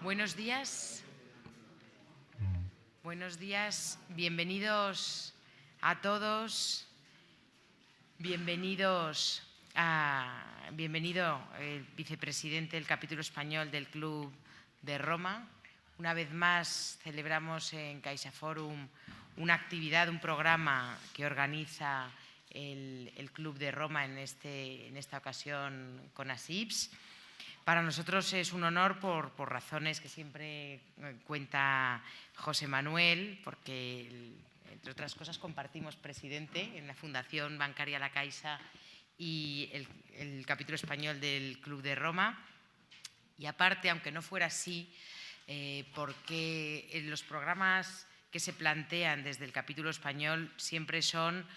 Buenos días. Buenos días. Bienvenidos a todos. Bienvenido el vicepresidente del capítulo español del Club de Roma. Una vez más celebramos en CaixaForum una actividad, un programa que organiza el Club de Roma en esta ocasión con ASIPS. Para nosotros es un honor por razones que siempre cuenta José Manuel, porque, entre otras cosas, compartimos presidente en la Fundación Bancaria La Caixa y el capítulo español del Club de Roma. Y aparte, aunque no fuera así, porque los programas que se plantean desde el capítulo español siempre son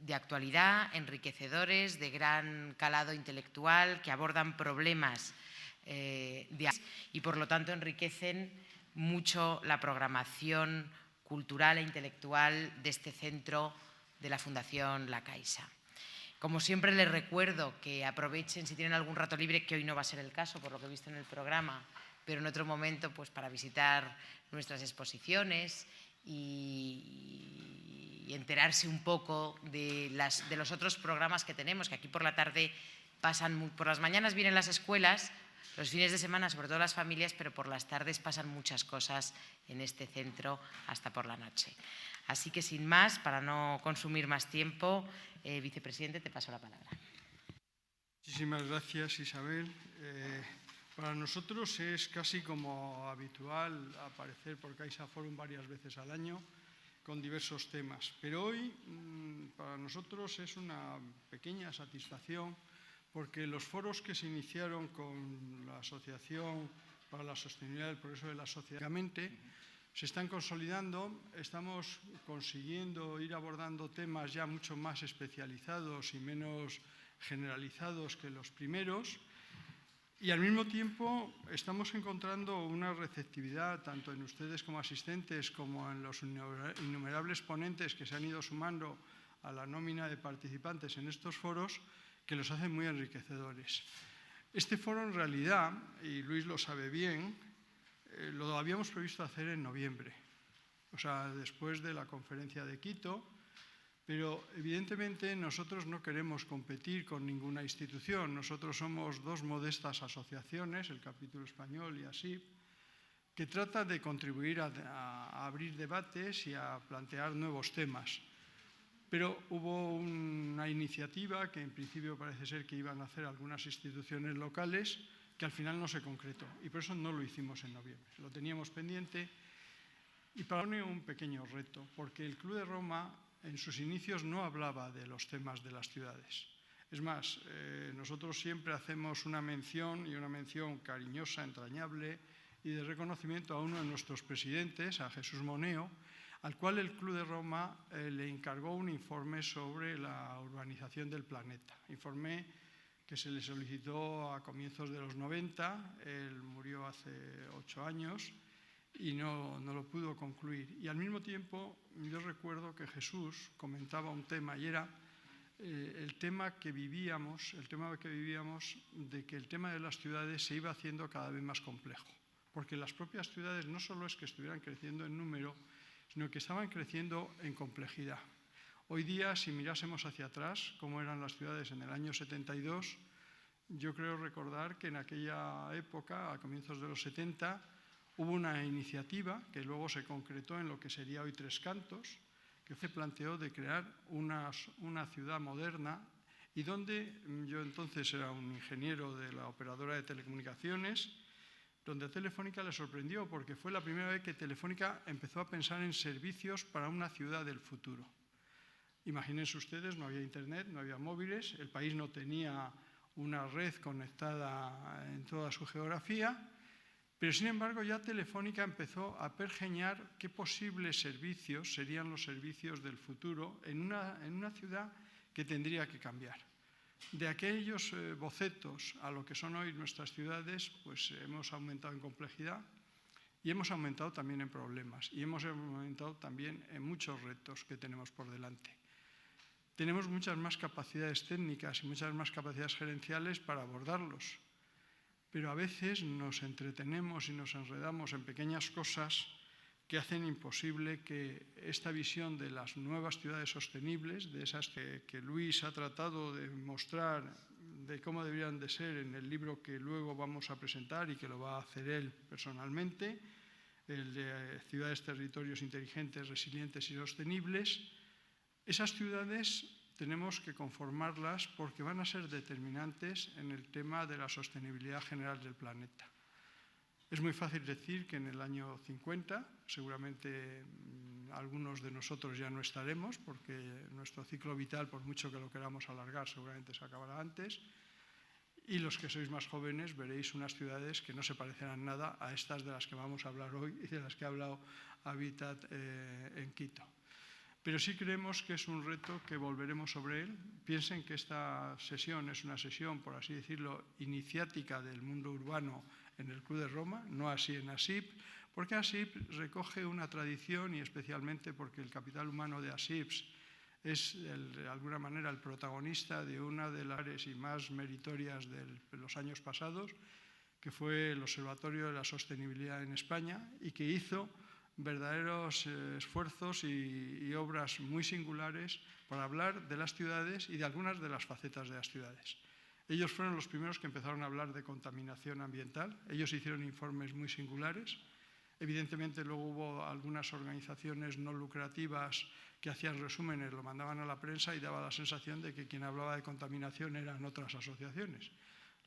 de actualidad, enriquecedores, de gran calado intelectual, que abordan problemas y por lo tanto enriquecen mucho la programación cultural e intelectual de este centro de la Fundación La Caixa. Como siempre les recuerdo que aprovechen si tienen algún rato libre, que hoy no va a ser el caso por lo que he visto en el programa, pero en otro momento pues para visitar nuestras exposiciones y enterarse un poco de los otros programas que tenemos, que aquí por la tarde por las mañanas vienen las escuelas, los fines de semana sobre todo las familias, pero por las tardes pasan muchas cosas en este centro hasta por la noche. Así que sin más, para no consumir más tiempo, vicepresidente, te paso la palabra. Muchísimas gracias, Isabel. Para nosotros es casi como habitual aparecer por CaixaForum varias veces al año con diversos temas. Pero hoy para nosotros es una pequeña satisfacción porque los foros que se iniciaron con la Asociación para la Sostenibilidad del Progreso de la Sociedad se están consolidando, estamos consiguiendo ir abordando temas ya mucho más especializados y menos generalizados que los primeros. Y al mismo tiempo estamos encontrando una receptividad tanto en ustedes como asistentes como en los innumerables ponentes que se han ido sumando a la nómina de participantes en estos foros que los hacen muy enriquecedores. Este foro en realidad, y Luis lo sabe bien, lo habíamos previsto hacer en noviembre, o sea, después de la conferencia de Quito. Pero evidentemente nosotros no queremos competir con ninguna institución. Nosotros somos dos modestas asociaciones, el capítulo español y ASIP, que trata de contribuir a abrir debates y a plantear nuevos temas. Pero hubo una iniciativa que en principio parece ser que iban a hacer algunas instituciones locales que al final no se concretó y por eso no lo hicimos en noviembre. Lo teníamos pendiente y para mí un pequeño reto, porque el Club de Roma en sus inicios no hablaba de los temas de las ciudades. Es más, nosotros siempre hacemos una mención, y una mención cariñosa, entrañable y de reconocimiento a uno de nuestros presidentes, a Jesús Moneo, al cual el Club de Roma le encargó un informe sobre la urbanización del planeta. Informe que se le solicitó a comienzos de los 90, él murió hace 8 años, y no lo pudo concluir. Y al mismo tiempo yo recuerdo que Jesús comentaba un tema y era el tema que vivíamos de que el tema de las ciudades se iba haciendo cada vez más complejo, porque las propias ciudades no solo es que estuvieran creciendo en número, sino que estaban creciendo en complejidad. Hoy día, si mirásemos hacia atrás, cómo eran las ciudades en el año 72, yo creo recordar que en aquella época, a comienzos de los 70, hubo una iniciativa que luego se concretó en lo que sería hoy Tres Cantos, que se planteó de crear una ciudad moderna y donde yo entonces era un ingeniero de la operadora de telecomunicaciones, donde a Telefónica le sorprendió porque fue la primera vez que Telefónica empezó a pensar en servicios para una ciudad del futuro. Imagínense ustedes, no había internet, no había móviles, el país no tenía una red conectada en toda su geografía. Pero, sin embargo, ya Telefónica empezó a pergeñar qué posibles servicios serían los servicios del futuro en una ciudad que tendría que cambiar. De aquellos bocetos a lo que son hoy nuestras ciudades, pues hemos aumentado en complejidad y hemos aumentado también en problemas y hemos aumentado también en muchos retos que tenemos por delante. Tenemos muchas más capacidades técnicas y muchas más capacidades gerenciales para abordarlos. pero a veces nos entretenemos y nos enredamos en pequeñas cosas que hacen imposible que esta visión de las nuevas ciudades sostenibles, de esas que Luis ha tratado de mostrar de cómo deberían de ser en el libro que luego vamos a presentar y que lo va a hacer él personalmente, el de Ciudades, Territorios Inteligentes, Resilientes y Sostenibles, esas ciudades tenemos que conformarlas porque van a ser determinantes en el tema de la sostenibilidad general del planeta. Es muy fácil decir que en el año 50, seguramente algunos de nosotros ya no estaremos, porque nuestro ciclo vital, por mucho que lo queramos alargar, seguramente se acabará antes. Y los que sois más jóvenes veréis unas ciudades que no se parecerán nada a estas de las que vamos a hablar hoy y de las que ha hablado Habitat en Quito. Pero sí creemos que es un reto que volveremos sobre él. Piensen que esta sesión es una sesión, por así decirlo, iniciática del mundo urbano en el Club de Roma, no así en ASIP, porque ASIP recoge una tradición y especialmente porque el capital humano de ASIP es de alguna manera el protagonista de una de las áreas y más meritorias de los años pasados, que fue el Observatorio de la Sostenibilidad en España y que hizo verdaderos esfuerzos y obras muy singulares para hablar de las ciudades y de algunas de las facetas de las ciudades. Ellos fueron los primeros que empezaron a hablar de contaminación ambiental. Ellos hicieron informes muy singulares. Evidentemente luego hubo algunas organizaciones no lucrativas que hacían resúmenes, lo mandaban a la prensa y daba la sensación de que quien hablaba de contaminación eran otras asociaciones.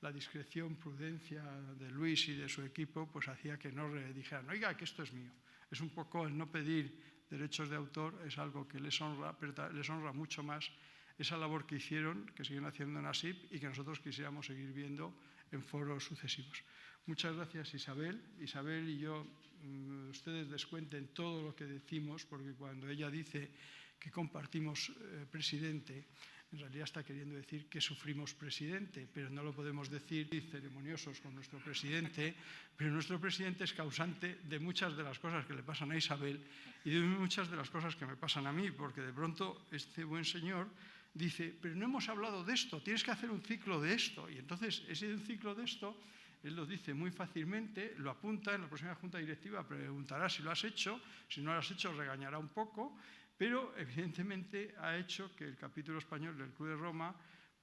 La discreción, prudencia de Luis y de su equipo pues hacía que no dijeran, oiga, que esto es mío. Es un poco el no pedir derechos de autor, es algo que les honra, pero les honra mucho más esa labor que hicieron, que siguen haciendo en ASIP y que nosotros quisiéramos seguir viendo en foros sucesivos. Muchas gracias, Isabel. Isabel y yo, ustedes descuenten todo lo que decimos, porque cuando ella dice que compartimos presidente, en realidad está queriendo decir que sufrimos presidente, pero no lo podemos decir ceremoniosos con nuestro presidente, pero nuestro presidente es causante de muchas de las cosas que le pasan a Isabel y de muchas de las cosas que me pasan a mí, porque de pronto este buen señor dice, pero no hemos hablado de esto, tienes que hacer un ciclo de esto. Y entonces ese ciclo de esto, él lo dice muy fácilmente, lo apunta en la próxima junta directiva, preguntará si lo has hecho, si no lo has hecho regañará un poco, pero evidentemente ha hecho que el capítulo español del Club de Roma,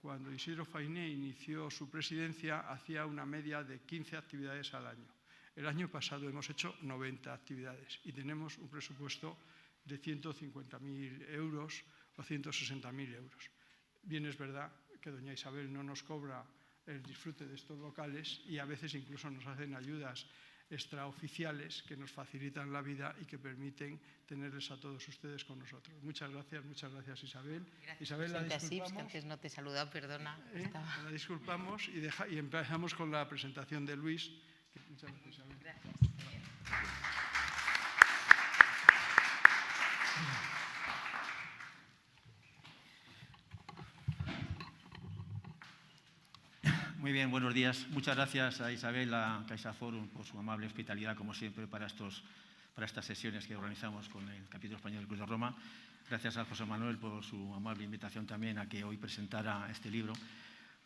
cuando Isidro Fainé inició su presidencia, hacía una media de 15 actividades al año. El año pasado hemos hecho 90 actividades y tenemos un presupuesto de 150.000 euros o 160.000 euros. Bien es verdad que doña Isabel no nos cobra el disfrute de estos locales y a veces incluso nos hacen ayudas extraoficiales que nos facilitan la vida y que permiten tenerles a todos ustedes con nosotros. Muchas gracias Isabel. Gracias, Isabel, la disculpamos. que antes no te he saludado, perdona. La disculpamos y empezamos con la presentación de Luis. Muchas gracias, Isabel. Gracias. Muy bien, buenos días. Muchas gracias a Isabel, a CaixaForum, por su amable hospitalidad, como siempre, para estas sesiones que organizamos con el capítulo español del Club de Roma. Gracias a José Manuel por su amable invitación también a que hoy presentara este libro.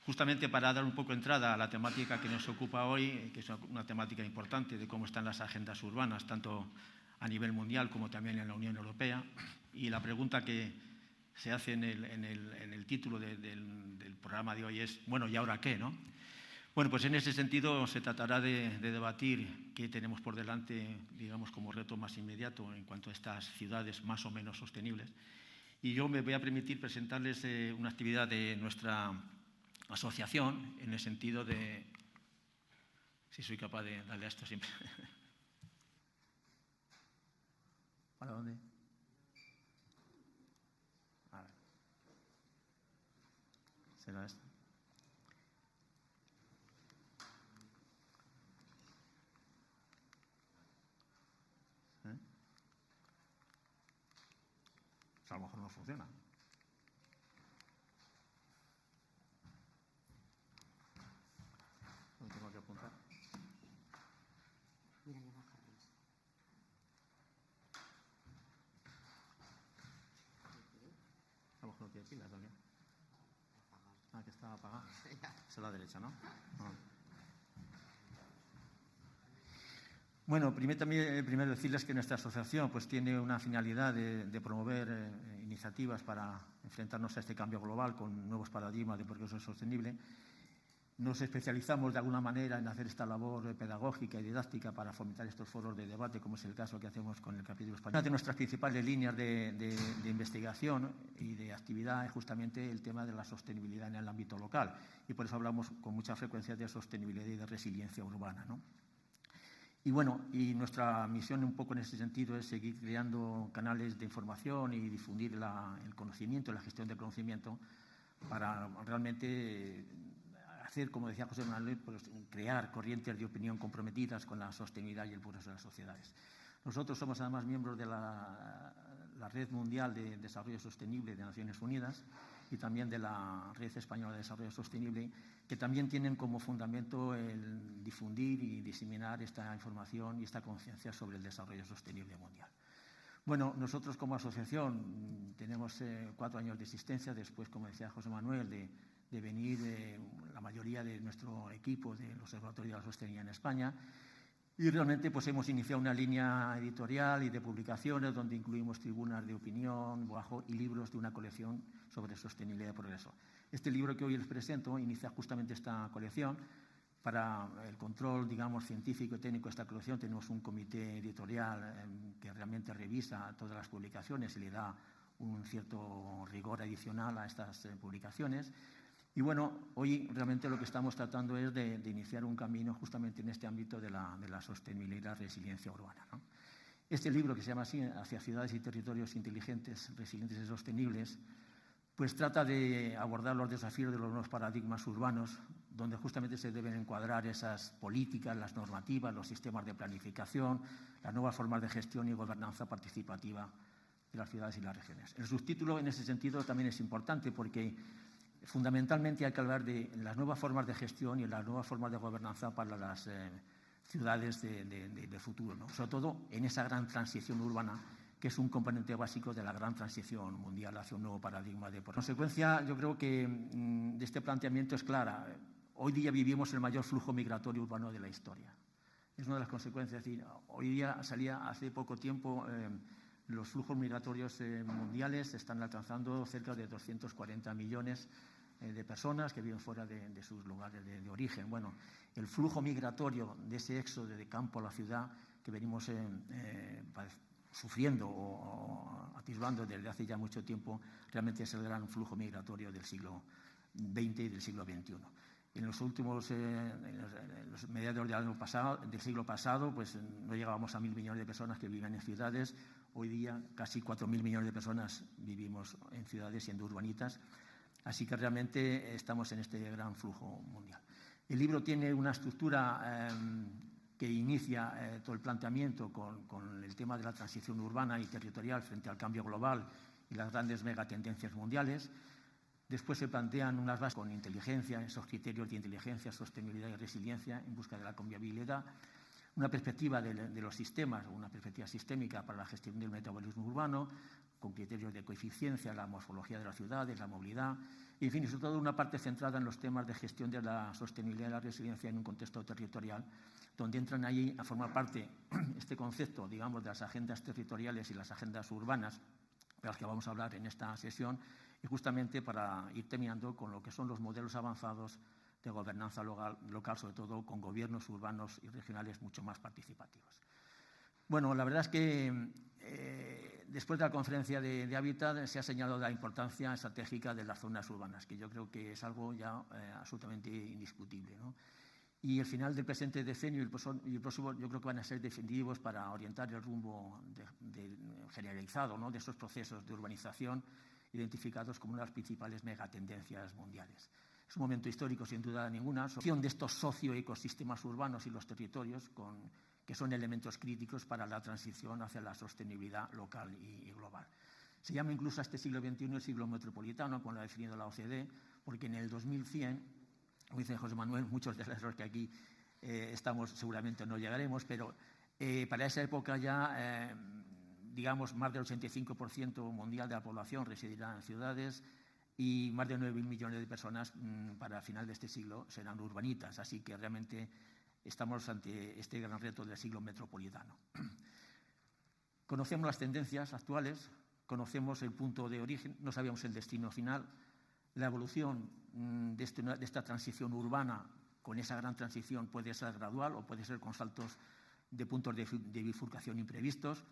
Justamente para dar un poco entrada a la temática que nos ocupa hoy, que es una temática importante de cómo están las agendas urbanas, tanto a nivel mundial como también en la Unión Europea. Y la pregunta que se hace en el título del programa de hoy es, bueno, ¿y ahora qué, no? Bueno, pues en ese sentido se tratará de debatir qué tenemos por delante, digamos, como reto más inmediato en cuanto a estas ciudades más o menos sostenibles. Y yo me voy a permitir presentarles una actividad de nuestra asociación en el sentido de, si soy capaz de darle a esto siempre. ¿Para dónde? A ver. ¿Será esto? A lo mejor no funciona. ¿Lo tengo que apuntar? Mira, ya baja Luis. A lo mejor no tiene pilas también. Apagado. Ah, que estaba apagado. Ya. Es a la derecha, ¿no? Ah. Bueno, primero decirles que nuestra asociación pues, tiene una finalidad de promover iniciativas para enfrentarnos a este cambio global con nuevos paradigmas de progreso sostenible. Nos especializamos de alguna manera en hacer esta labor pedagógica y didáctica para fomentar estos foros de debate, como es el caso que hacemos con el capítulo español. Una de nuestras principales líneas de investigación y de actividad es justamente el tema de la sostenibilidad en el ámbito local, y por eso hablamos con mucha frecuencia de sostenibilidad y de resiliencia urbana, ¿no? Y bueno, y nuestra misión un poco en ese sentido es seguir creando canales de información y difundir el conocimiento, la gestión del conocimiento, para realmente hacer, como decía José Manuel, pues, crear corrientes de opinión comprometidas con la sostenibilidad y el progreso de las sociedades. Nosotros somos además miembros de la Red Mundial de Desarrollo Sostenible de Naciones Unidas y también de la Red Española de Desarrollo Sostenible, que también tienen como fundamento el difundir y diseminar esta información y esta conciencia sobre el desarrollo sostenible mundial. Bueno, nosotros como asociación tenemos 4 años de existencia, después, como decía José Manuel, de venir la mayoría de nuestro equipo del Observatorio de la Sostenibilidad en España, y realmente pues, hemos iniciado una línea editorial y de publicaciones donde incluimos tribunas de opinión y libros de una colección sobre sostenibilidad y progreso. Este libro que hoy les presento inicia justamente esta colección. Para el control, digamos, científico y técnico de esta colección tenemos un comité editorial que realmente revisa todas las publicaciones y le da un cierto rigor adicional a estas publicaciones. Y bueno, hoy realmente lo que estamos tratando es de iniciar un camino justamente en este ámbito de la sostenibilidad y la resiliencia urbana, ¿no? Este libro, que se llama así, Hacia ciudades y territorios inteligentes, resilientes y sostenibles, pues trata de abordar los desafíos de los nuevos paradigmas urbanos, donde justamente se deben encuadrar esas políticas, las normativas, los sistemas de planificación, las nuevas formas de gestión y gobernanza participativa de las ciudades y las regiones. El subtítulo, en ese sentido, también es importante porque fundamentalmente hay que hablar de las nuevas formas de gestión y las nuevas formas de gobernanza para las ciudades de futuro, ¿no? Sobre todo en esa gran transición urbana, que es un componente básico de la gran transición mundial hacia un nuevo paradigma de progreso. La consecuencia, yo creo que de este planteamiento es clara. Hoy día vivimos el mayor flujo migratorio urbano de la historia. Es una de las consecuencias. Es decir, hoy día salía hace poco tiempo los flujos migratorios mundiales están alcanzando cerca de 240 millones de personas que viven fuera de sus lugares de origen. Bueno, el flujo migratorio de ese éxodo de campo a la ciudad que venimos sufriendo o atisbando desde hace ya mucho tiempo, realmente es el gran flujo migratorio del siglo XX y del siglo XXI. En los últimos, en los mediados del siglo pasado, pues no llegábamos a 1.000 millones de personas que vivían en ciudades. Hoy día casi 4.000 millones de personas vivimos en ciudades siendo urbanitas. Así que realmente estamos en este gran flujo mundial. El libro tiene una estructura que inicia todo el planteamiento con el tema de la transición urbana y territorial frente al cambio global y las grandes megatendencias mundiales. Después se plantean unas bases con inteligencia, esos criterios de inteligencia, sostenibilidad y resiliencia en busca de la convivialidad, una perspectiva de los sistemas, una perspectiva sistémica para la gestión del metabolismo urbano, con criterios de coeficiencia, la morfología de las ciudades, la movilidad, y en fin, y sobre todo una parte centrada en los temas de gestión de la sostenibilidad y la resiliencia en un contexto territorial, donde entran ahí a formar parte este concepto, digamos, de las agendas territoriales y las agendas urbanas, de las que vamos a hablar en esta sesión, y justamente para ir terminando con lo que son los modelos avanzados de gobernanza local, sobre todo con gobiernos urbanos y regionales mucho más participativos. Bueno, la verdad es que después de la conferencia de Hábitat se ha señalado la importancia estratégica de las zonas urbanas, que yo creo que es algo ya absolutamente indiscutible, ¿no? Y el final del presente decenio y el próximo yo creo que van a ser definitivos para orientar el rumbo generalizado, ¿no?, de esos procesos de urbanización identificados como una de las principales megatendencias mundiales. Es un momento histórico, sin duda ninguna, de estos socioecosistemas urbanos y los territorios que son elementos críticos para la transición hacia la sostenibilidad local y global. Se llama incluso a este siglo XXI el siglo metropolitano, como lo ha definido la OCDE, porque en el 2100, como dice José Manuel, muchos de los que aquí estamos seguramente no llegaremos, pero para esa época ya, digamos, más del 85% mundial de la población residirá en ciudades y más de 9.000 millones de personas para el final de este siglo serán urbanitas. Así que realmente estamos ante este gran reto del siglo metropolitano. Conocemos las tendencias actuales, conocemos el punto de origen, no sabíamos el destino final. La evolución de esta transición urbana, con esa gran transición, puede ser gradual o puede ser con saltos de puntos de bifurcación imprevistos.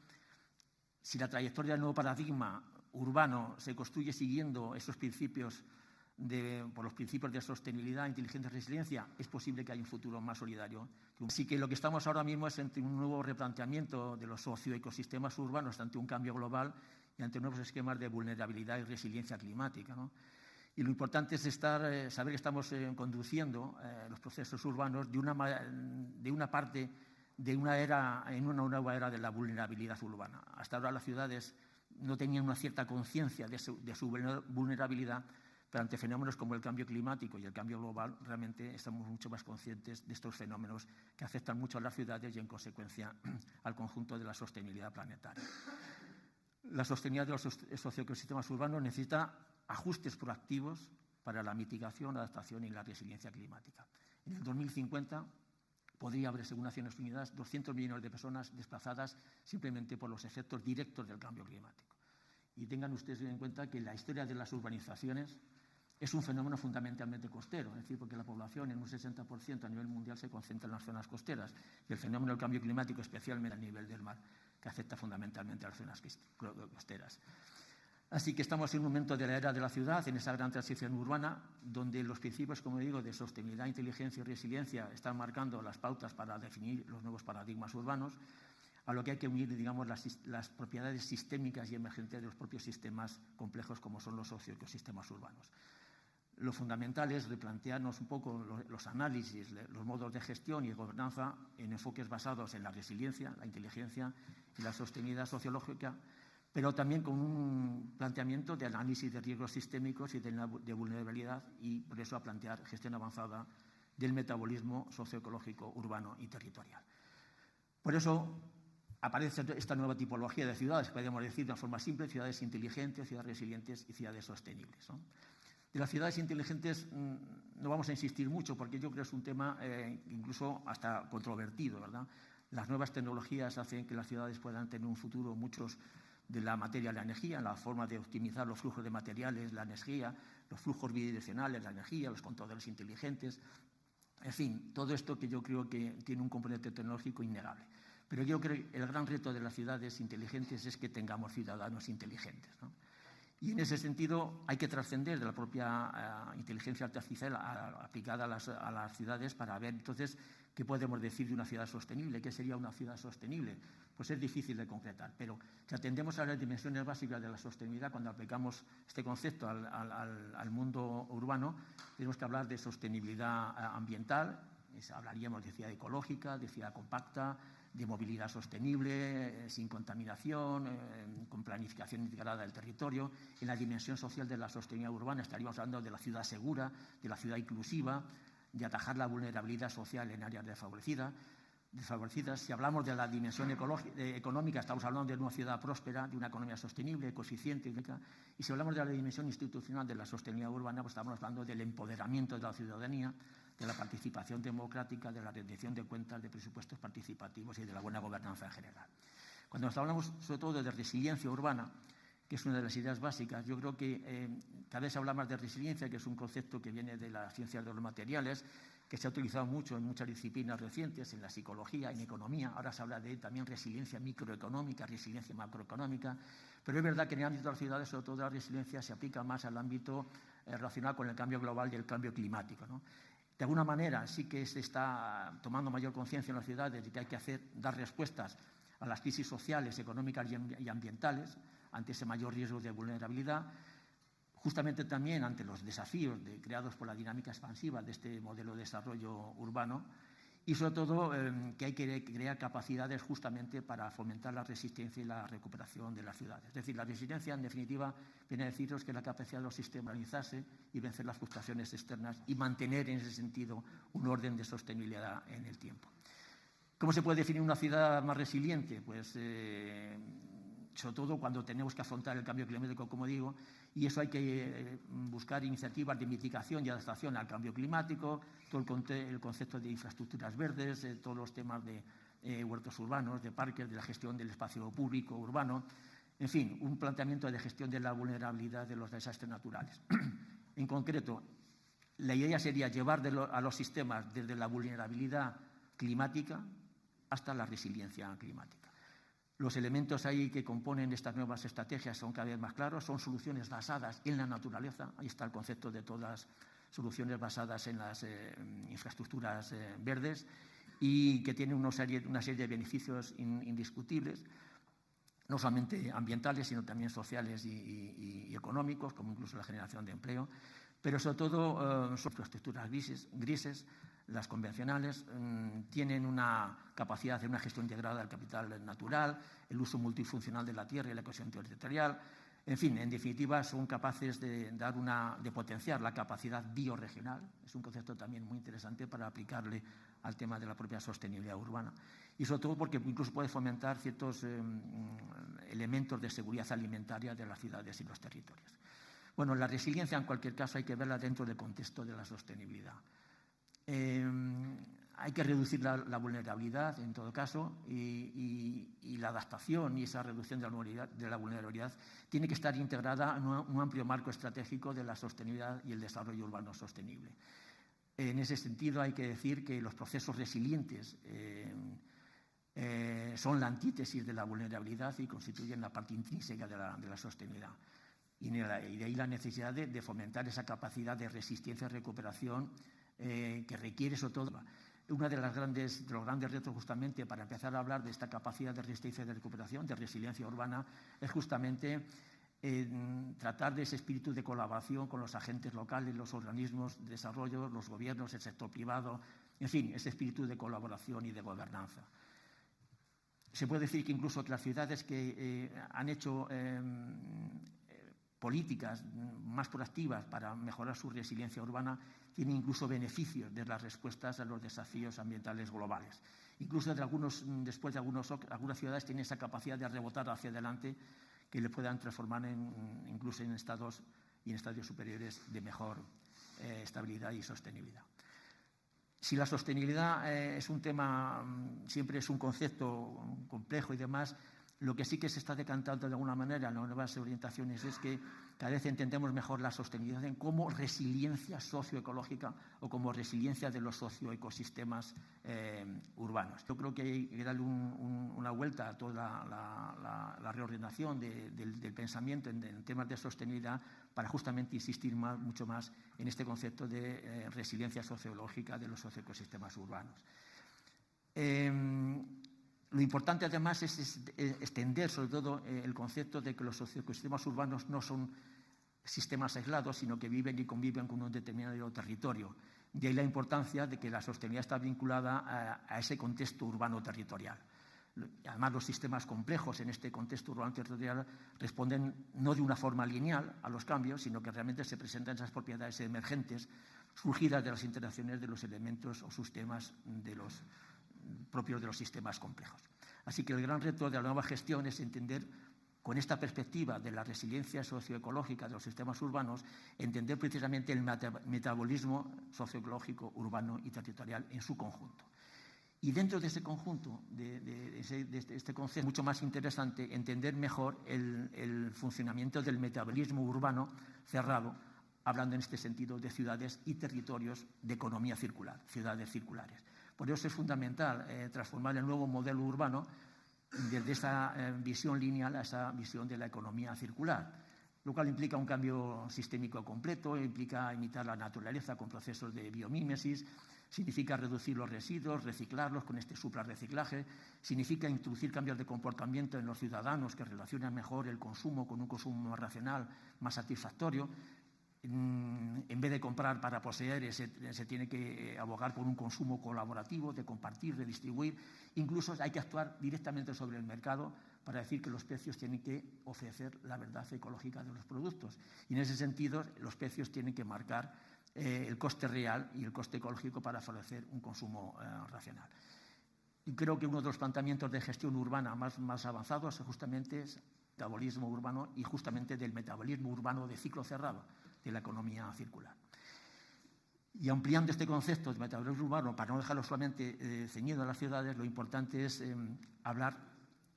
Si la trayectoria del nuevo paradigma urbano se construye siguiendo esos principios por los principios de sostenibilidad, inteligencia y resiliencia, es posible que haya un futuro más solidario. Así que lo que estamos ahora mismo es ante un nuevo replanteamiento de los socioecosistemas urbanos, ante un cambio global y ante nuevos esquemas de vulnerabilidad y resiliencia climática, ¿no? Y lo importante es saber que estamos conduciendo los procesos urbanos en una nueva era de la vulnerabilidad urbana. Hasta ahora las ciudades no tenían una cierta conciencia de su vulnerabilidad, pero ante fenómenos como el cambio climático y el cambio global, realmente estamos mucho más conscientes de estos fenómenos que afectan mucho a las ciudades y, en consecuencia, al conjunto de la sostenibilidad planetaria. La sostenibilidad de los socioecosistemas urbanos necesita ajustes proactivos para la mitigación, la adaptación y la resiliencia climática. En el 2050 podría haber, según Naciones Unidas, 200 millones de personas desplazadas simplemente por los efectos directos del cambio climático. Y tengan ustedes en cuenta que la historia de las urbanizaciones es un fenómeno fundamentalmente costero, es decir, porque la población en un 60% a nivel mundial se concentra en las zonas costeras y el fenómeno del cambio climático, especialmente a nivel del mar, que afecta fundamentalmente a las zonas costeras. Así que estamos en un momento de la era de la ciudad, en esa gran transición urbana, donde los principios, como digo, de sostenibilidad, inteligencia y resiliencia están marcando las pautas para definir los nuevos paradigmas urbanos, a lo que hay que unir, digamos, las propiedades sistémicas y emergentes de los propios sistemas complejos como son los socioecosistemas urbanos. Lo fundamental es replantearnos un poco los análisis, los modos de gestión y gobernanza en enfoques basados en la resiliencia, la inteligencia y la sostenibilidad sociológica, pero también con un planteamiento de análisis de riesgos sistémicos y de vulnerabilidad, y por eso a plantear gestión avanzada del metabolismo socioecológico urbano y territorial. Por eso aparece esta nueva tipología de ciudades, podríamos decir de una forma simple: ciudades inteligentes, ciudades resilientes y ciudades sostenibles, ¿no? De las ciudades inteligentes no vamos a insistir mucho, porque yo creo que es un tema incluso hasta controvertido, ¿verdad? Las nuevas tecnologías hacen que las ciudades puedan tener un futuro, muchos de la materia y la energía, la forma de optimizar los flujos de materiales, la energía, los flujos bidireccionales, la energía, los contadores inteligentes, en fin, todo esto que yo creo que tiene un componente tecnológico innegable. Pero yo creo que el gran reto de las ciudades inteligentes es que tengamos ciudadanos inteligentes, ¿no? Y en ese sentido hay que trascender de la propia inteligencia artificial aplicada a las ciudades para ver entonces qué podemos decir de una ciudad sostenible, qué sería una ciudad sostenible. Pues es difícil de concretar, pero si atendemos a las dimensiones básicas de la sostenibilidad, cuando aplicamos este concepto al mundo urbano, tenemos que hablar de sostenibilidad ambiental, hablaríamos de ciudad ecológica, de ciudad compacta, de movilidad sostenible, sin contaminación, con planificación integrada del territorio. En la dimensión social de la sostenibilidad urbana estaríamos hablando de la ciudad segura, de la ciudad inclusiva, de atajar la vulnerabilidad social en áreas desfavorecidas. Si hablamos de la dimensión económica, estamos hablando de una ciudad próspera, de una economía sostenible, ecoeficiente. Y si hablamos de la dimensión institucional de la sostenibilidad urbana, pues estamos hablando del empoderamiento de la ciudadanía, de la participación democrática, de la rendición de cuentas, de presupuestos participativos y de la buena gobernanza en general. Cuando nos hablamos sobre todo de resiliencia urbana, que es una de las ideas básicas, yo creo que cada vez se habla más de resiliencia, que es un concepto que viene de las ciencias de los materiales, que se ha utilizado mucho en muchas disciplinas recientes, en la psicología, en economía. Ahora se habla de también resiliencia microeconómica, resiliencia macroeconómica, pero es verdad que en el ámbito de las ciudades, sobre todo la resiliencia, se aplica más al ámbito relacionado con el cambio global y el cambio climático, ¿no? De alguna manera sí que se está tomando mayor conciencia en las ciudades de que hay que dar respuestas a las crisis sociales, económicas y ambientales, ante ese mayor riesgo de vulnerabilidad, justamente también ante los desafíos creados por la dinámica expansiva de este modelo de desarrollo urbano, y sobre todo que hay que crear capacidades justamente para fomentar la resistencia y la recuperación de las ciudades. Es decir, la resiliencia, en definitiva, viene a deciros que es la capacidad de los sistemas de organizarse y vencer las fluctuaciones externas y mantener en ese sentido un orden de sostenibilidad en el tiempo. ¿Cómo se puede definir una ciudad más resiliente? Pues sobre todo cuando tenemos que afrontar el cambio climático, como digo, y eso hay que buscar iniciativas de mitigación y adaptación al cambio climático, todo el concepto de infraestructuras verdes, todos los temas de huertos urbanos, de parques, de la gestión del espacio público urbano, en fin, un planteamiento de gestión de la vulnerabilidad de los desastres naturales. En concreto, la idea sería llevar a los sistemas desde la vulnerabilidad climática hasta la resiliencia climática. Los elementos ahí que componen estas nuevas estrategias son cada vez más claros, son soluciones basadas en la naturaleza, ahí está el concepto de todas soluciones basadas en las infraestructuras verdes y que tienen una serie de beneficios indiscutibles, no solamente ambientales, sino también sociales y económicos, como incluso la generación de empleo, pero sobre todo son infraestructuras grises. Las convencionales tienen una capacidad de una gestión integrada del capital natural, el uso multifuncional de la tierra y la cohesión territorial. En fin, en definitiva, son capaces de potenciar la capacidad biorregional. Es un concepto también muy interesante para aplicarle al tema de la propia sostenibilidad urbana. Y sobre todo porque incluso puede fomentar ciertos elementos de seguridad alimentaria de las ciudades y los territorios. Bueno, la resiliencia, en cualquier caso, hay que verla dentro del contexto de la sostenibilidad. Hay que reducir la vulnerabilidad, en todo caso, y la adaptación y esa reducción de la vulnerabilidad tiene que estar integrada en un amplio marco estratégico de la sostenibilidad y el desarrollo urbano sostenible. En ese sentido, hay que decir que los procesos resilientes son la antítesis de la vulnerabilidad y constituyen la parte intrínseca de la sostenibilidad. Y de ahí la necesidad de fomentar esa capacidad de resistencia y recuperación que requiere, sobre todo, uno de los grandes retos justamente para empezar a hablar de esta capacidad de resistencia y de recuperación, de resiliencia urbana, es justamente tratar de ese espíritu de colaboración con los agentes locales, los organismos de desarrollo, los gobiernos, el sector privado, en fin, ese espíritu de colaboración y de gobernanza. Se puede decir que incluso las ciudades que han hecho políticas más proactivas para mejorar su resiliencia urbana tienen incluso beneficios de las respuestas a los desafíos ambientales globales. Incluso después de algunas ciudades tienen esa capacidad de rebotar hacia adelante que le puedan transformar incluso en estados superiores de mejor estabilidad y sostenibilidad. Si la sostenibilidad es un tema, siempre es un concepto complejo y demás, lo que sí que se está decantando de alguna manera en las nuevas orientaciones es que cada vez entendemos mejor la sostenibilidad como resiliencia socioecológica o como resiliencia de los socioecosistemas urbanos. Yo creo que hay que darle una vuelta a toda la reordenación del pensamiento en temas de sostenibilidad para justamente insistir mucho más en este concepto de resiliencia sociológica de los socioecosistemas urbanos. Lo importante, además, es extender, sobre todo, el concepto de que los socioecosistemas urbanos no son sistemas aislados, sino que viven y conviven con un determinado territorio. De ahí la importancia de que la sostenibilidad está vinculada a ese contexto urbano territorial. Además, los sistemas complejos en este contexto urbano territorial responden no de una forma lineal a los cambios, sino que realmente se presentan esas propiedades emergentes surgidas de las interacciones de los elementos o sistemas propios de los sistemas complejos. Así que el gran reto de la nueva gestión es entender, con esta perspectiva de la resiliencia socioecológica de los sistemas urbanos, entender precisamente el metabolismo socioecológico, urbano y territorial en su conjunto. Y dentro de ese conjunto, de este concepto, es mucho más interesante entender mejor el funcionamiento del metabolismo urbano cerrado, hablando en este sentido de ciudades y territorios de economía circular, ciudades circulares. Por eso es fundamental transformar el nuevo modelo urbano desde esa visión lineal a esa visión de la economía circular, lo cual implica un cambio sistémico completo, implica imitar la naturaleza con procesos de biomímesis, significa reducir los residuos, reciclarlos con este suprarreciclaje, significa introducir cambios de comportamiento en los ciudadanos que relacionan mejor el consumo con un consumo más racional, más satisfactorio. En vez de comprar para poseer, se tiene que abogar por un consumo colaborativo, de compartir, de distribuir. Incluso hay que actuar directamente sobre el mercado para decir que los precios tienen que ofrecer la verdad ecológica de los productos. Y en ese sentido, los precios tienen que marcar el coste real y el coste ecológico para favorecer un consumo racional. Y creo que uno de los planteamientos de gestión urbana más avanzados justamente es metabolismo urbano y justamente del metabolismo urbano de ciclo cerrado, de la economía circular. Y ampliando este concepto de metabolismo urbano, para no dejarlo solamente ceñido a las ciudades, lo importante es hablar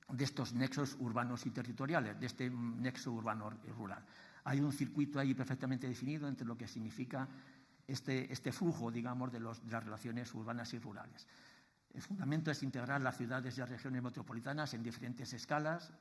de estos nexos urbanos y territoriales, de este nexo urbano y rural. Hay un circuito ahí perfectamente definido entre lo que significa este flujo, digamos, de las relaciones urbanas y rurales. El fundamento es integrar las ciudades y las regiones metropolitanas en diferentes escalas,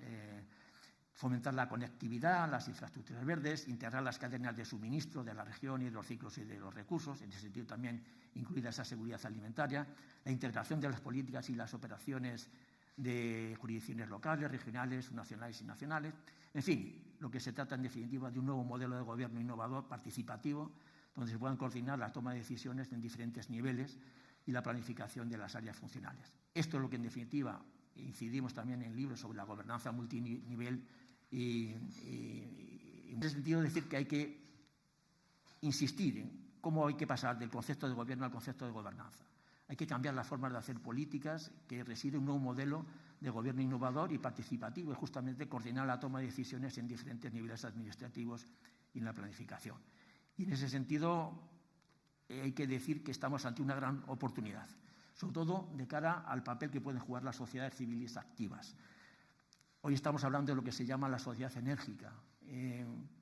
fomentar la conectividad, las infraestructuras verdes, integrar las cadenas de suministro de la región y de los ciclos y de los recursos, en ese sentido también incluida esa seguridad alimentaria, la integración de las políticas y las operaciones de jurisdicciones locales, regionales, nacionales y nacionales. En fin, lo que se trata en definitiva de un nuevo modelo de gobierno innovador, participativo, donde se puedan coordinar la toma de decisiones en diferentes niveles y la planificación de las áreas funcionales. Esto es lo que en definitiva incidimos también en el libro sobre la gobernanza multinivel y en ese sentido decir que hay que insistir en cómo hay que pasar del concepto de gobierno al concepto de gobernanza. Hay que cambiar las formas de hacer políticas, que reside un nuevo modelo de gobierno innovador y participativo, y justamente coordinar la toma de decisiones en diferentes niveles administrativos y en la planificación. Y en ese sentido hay que decir que estamos ante una gran oportunidad, sobre todo de cara al papel que pueden jugar las sociedades civiles activas. Hoy estamos hablando de lo que se llama la sociedad enérgica,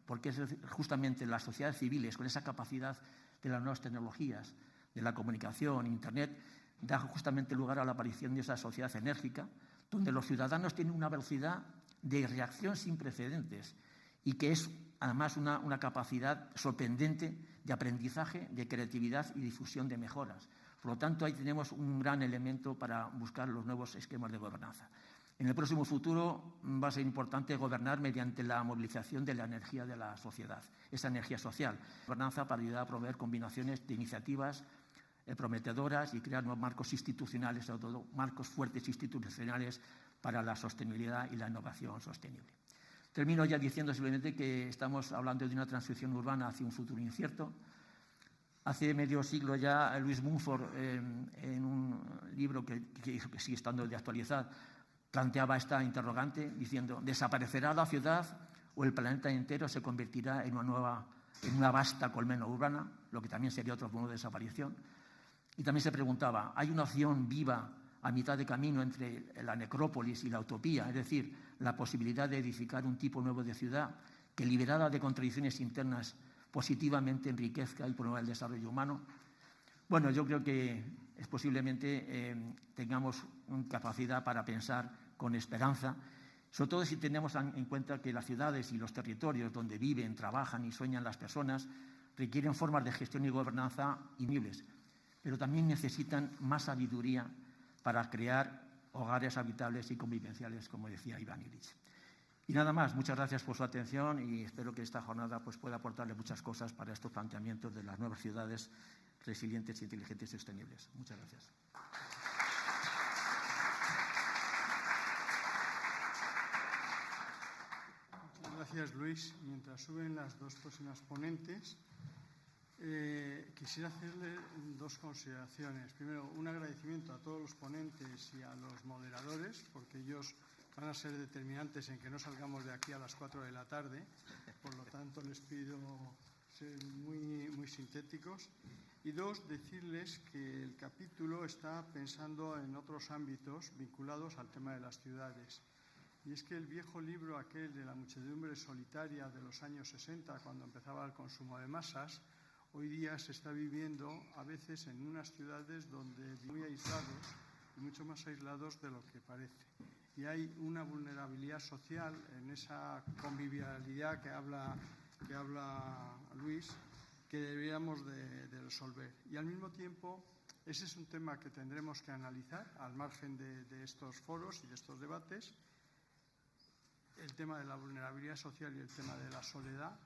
porque es justamente las sociedades civiles, con esa capacidad de las nuevas tecnologías, de la comunicación, Internet, da justamente lugar a la aparición de esa sociedad enérgica, donde los ciudadanos tienen una velocidad de reacción sin precedentes y que es además una capacidad sorprendente de aprendizaje, de creatividad y difusión de mejoras. Por lo tanto, ahí tenemos un gran elemento para buscar los nuevos esquemas de gobernanza. En el próximo futuro va a ser importante gobernar mediante la movilización de la energía de la sociedad, esa energía social. Gobernanza para ayudar a proveer combinaciones de iniciativas prometedoras y crear nuevos marcos institucionales, sobre todo marcos fuertes institucionales para la sostenibilidad y la innovación sostenible. Termino ya diciendo simplemente que estamos hablando de una transición urbana hacia un futuro incierto. Hace medio siglo ya Luis Mumford, en un libro que sigue estando de actualidad, planteaba esta interrogante diciendo: ¿desaparecerá la ciudad o el planeta entero se convertirá en una vasta colmena urbana? Lo que también sería otro modo de desaparición. Y también se preguntaba: ¿hay una opción viva a mitad de camino entre la necrópolis y la utopía? Es decir, la posibilidad de edificar un tipo nuevo de ciudad que, liberada de contradicciones internas, positivamente enriquezca y promueva el desarrollo humano. Bueno, yo creo que posiblemente tengamos capacidad para pensar con esperanza, sobre todo si tenemos en cuenta que las ciudades y los territorios donde viven, trabajan y sueñan las personas requieren formas de gestión y gobernanza inviables, pero también necesitan más sabiduría para crear hogares habitables y convivenciales, como decía Iván Illich. Y nada más, muchas gracias por su atención y espero que esta jornada pueda aportarle muchas cosas para estos planteamientos de las nuevas ciudades resilientes, inteligentes y sostenibles. Muchas gracias. Muchas gracias, Luis. Mientras suben las dos próximas ponentes, quisiera hacerle dos consideraciones. Primero, un agradecimiento a todos los ponentes y a los moderadores, porque ellos van a ser determinantes en que no salgamos de aquí a las 4 de la tarde. Por lo tanto, les pido ser muy sintéticos. Y dos, decirles que el capítulo está pensando en otros ámbitos vinculados al tema de las ciudades. Y es que el viejo libro aquel de la muchedumbre solitaria de los años 60, cuando empezaba el consumo de masas, hoy día se está viviendo a veces en unas ciudades donde muy aislados, y mucho más aislados de lo que parece. Y hay una vulnerabilidad social en esa convivialidad que habla Luis, que deberíamos de resolver. Y al mismo tiempo, ese es un tema que tendremos que analizar al margen de estos foros y de estos debates, el tema de la vulnerabilidad social y el tema de la soledad.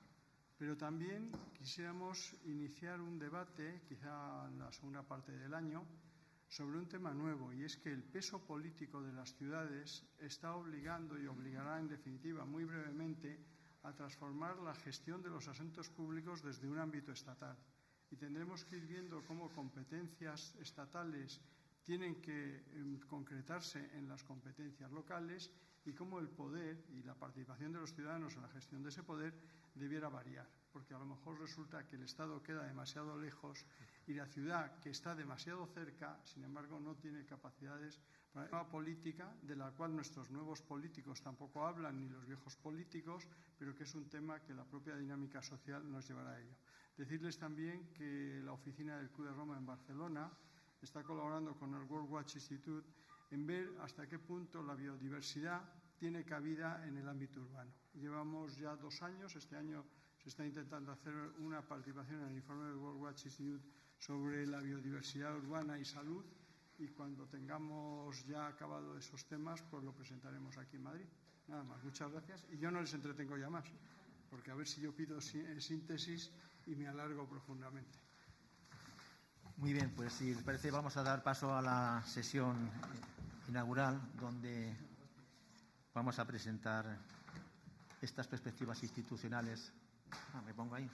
Pero también quisiéramos iniciar un debate, quizá en la segunda parte del año, sobre un tema nuevo, y es que el peso político de las ciudades está obligando y obligará, en definitiva, muy brevemente, a transformar la gestión de los asuntos públicos desde un ámbito estatal. Y tendremos que ir viendo cómo competencias estatales tienen que concretarse en las competencias locales y cómo el poder y la participación de los ciudadanos en la gestión de ese poder debiera variar, porque a lo mejor resulta que el Estado queda demasiado lejos y la ciudad, que está demasiado cerca, sin embargo, no tiene capacidades para una política de la cual nuestros nuevos políticos tampoco hablan, ni los viejos políticos, pero que es un tema que la propia dinámica social nos llevará a ello. Decirles también que la oficina del Club de Roma en Barcelona está colaborando con el World Watch Institute en ver hasta qué punto la biodiversidad tiene cabida en el ámbito urbano. Llevamos ya 2 años, este año se está intentando hacer una participación en el informe del World Watch Institute sobre la biodiversidad urbana y salud, y cuando tengamos ya acabado esos temas, pues lo presentaremos aquí en Madrid. Nada más, muchas gracias. Y yo no les entretengo ya más, porque a ver si yo pido síntesis y me alargo profundamente. Muy bien, pues si les parece vamos a dar paso a la sesión inaugural, donde vamos a presentar estas perspectivas institucionales. Me pongo ahí.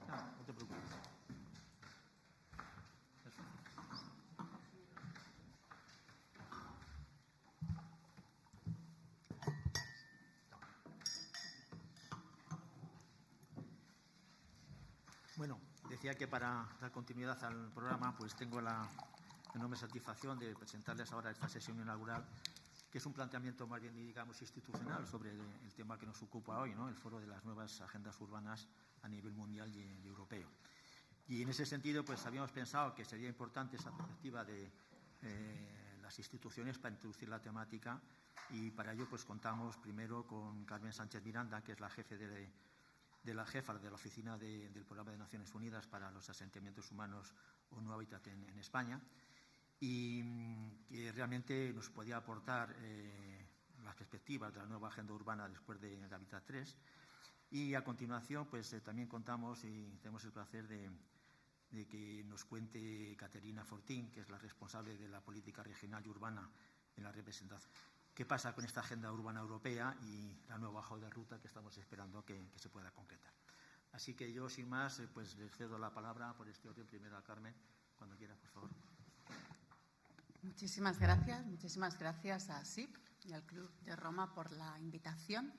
No te preocupes. Bueno, decía que para dar continuidad al programa, pues tengo la enorme satisfacción de presentarles ahora esta sesión inaugural, que es un planteamiento más bien, digamos, institucional sobre el tema que nos ocupa hoy, ¿no? El foro de las nuevas agendas urbanas a nivel mundial y europeo. Y en ese sentido, pues habíamos pensado que sería importante esa perspectiva de las instituciones para introducir la temática, y para ello pues contamos primero con Carmen Sánchez Miranda, que es la jefa de la oficina del Programa de Naciones Unidas para los Asentamientos Humanos ONU Habitat en España, y que realmente nos podía aportar las perspectivas de la nueva agenda urbana después de Habitat 3. Y a continuación pues también contamos y tenemos el placer de que nos cuente Caterina Fortín, que es la responsable de la política regional y urbana en la representación. ¿Qué pasa con esta agenda urbana europea y la nueva hoja de ruta que estamos esperando que se pueda concretar? Así que yo, sin más, pues les cedo la palabra por este orden primero a Carmen, cuando quiera, por favor. Muchísimas gracias a SIP y al Club de Roma por la invitación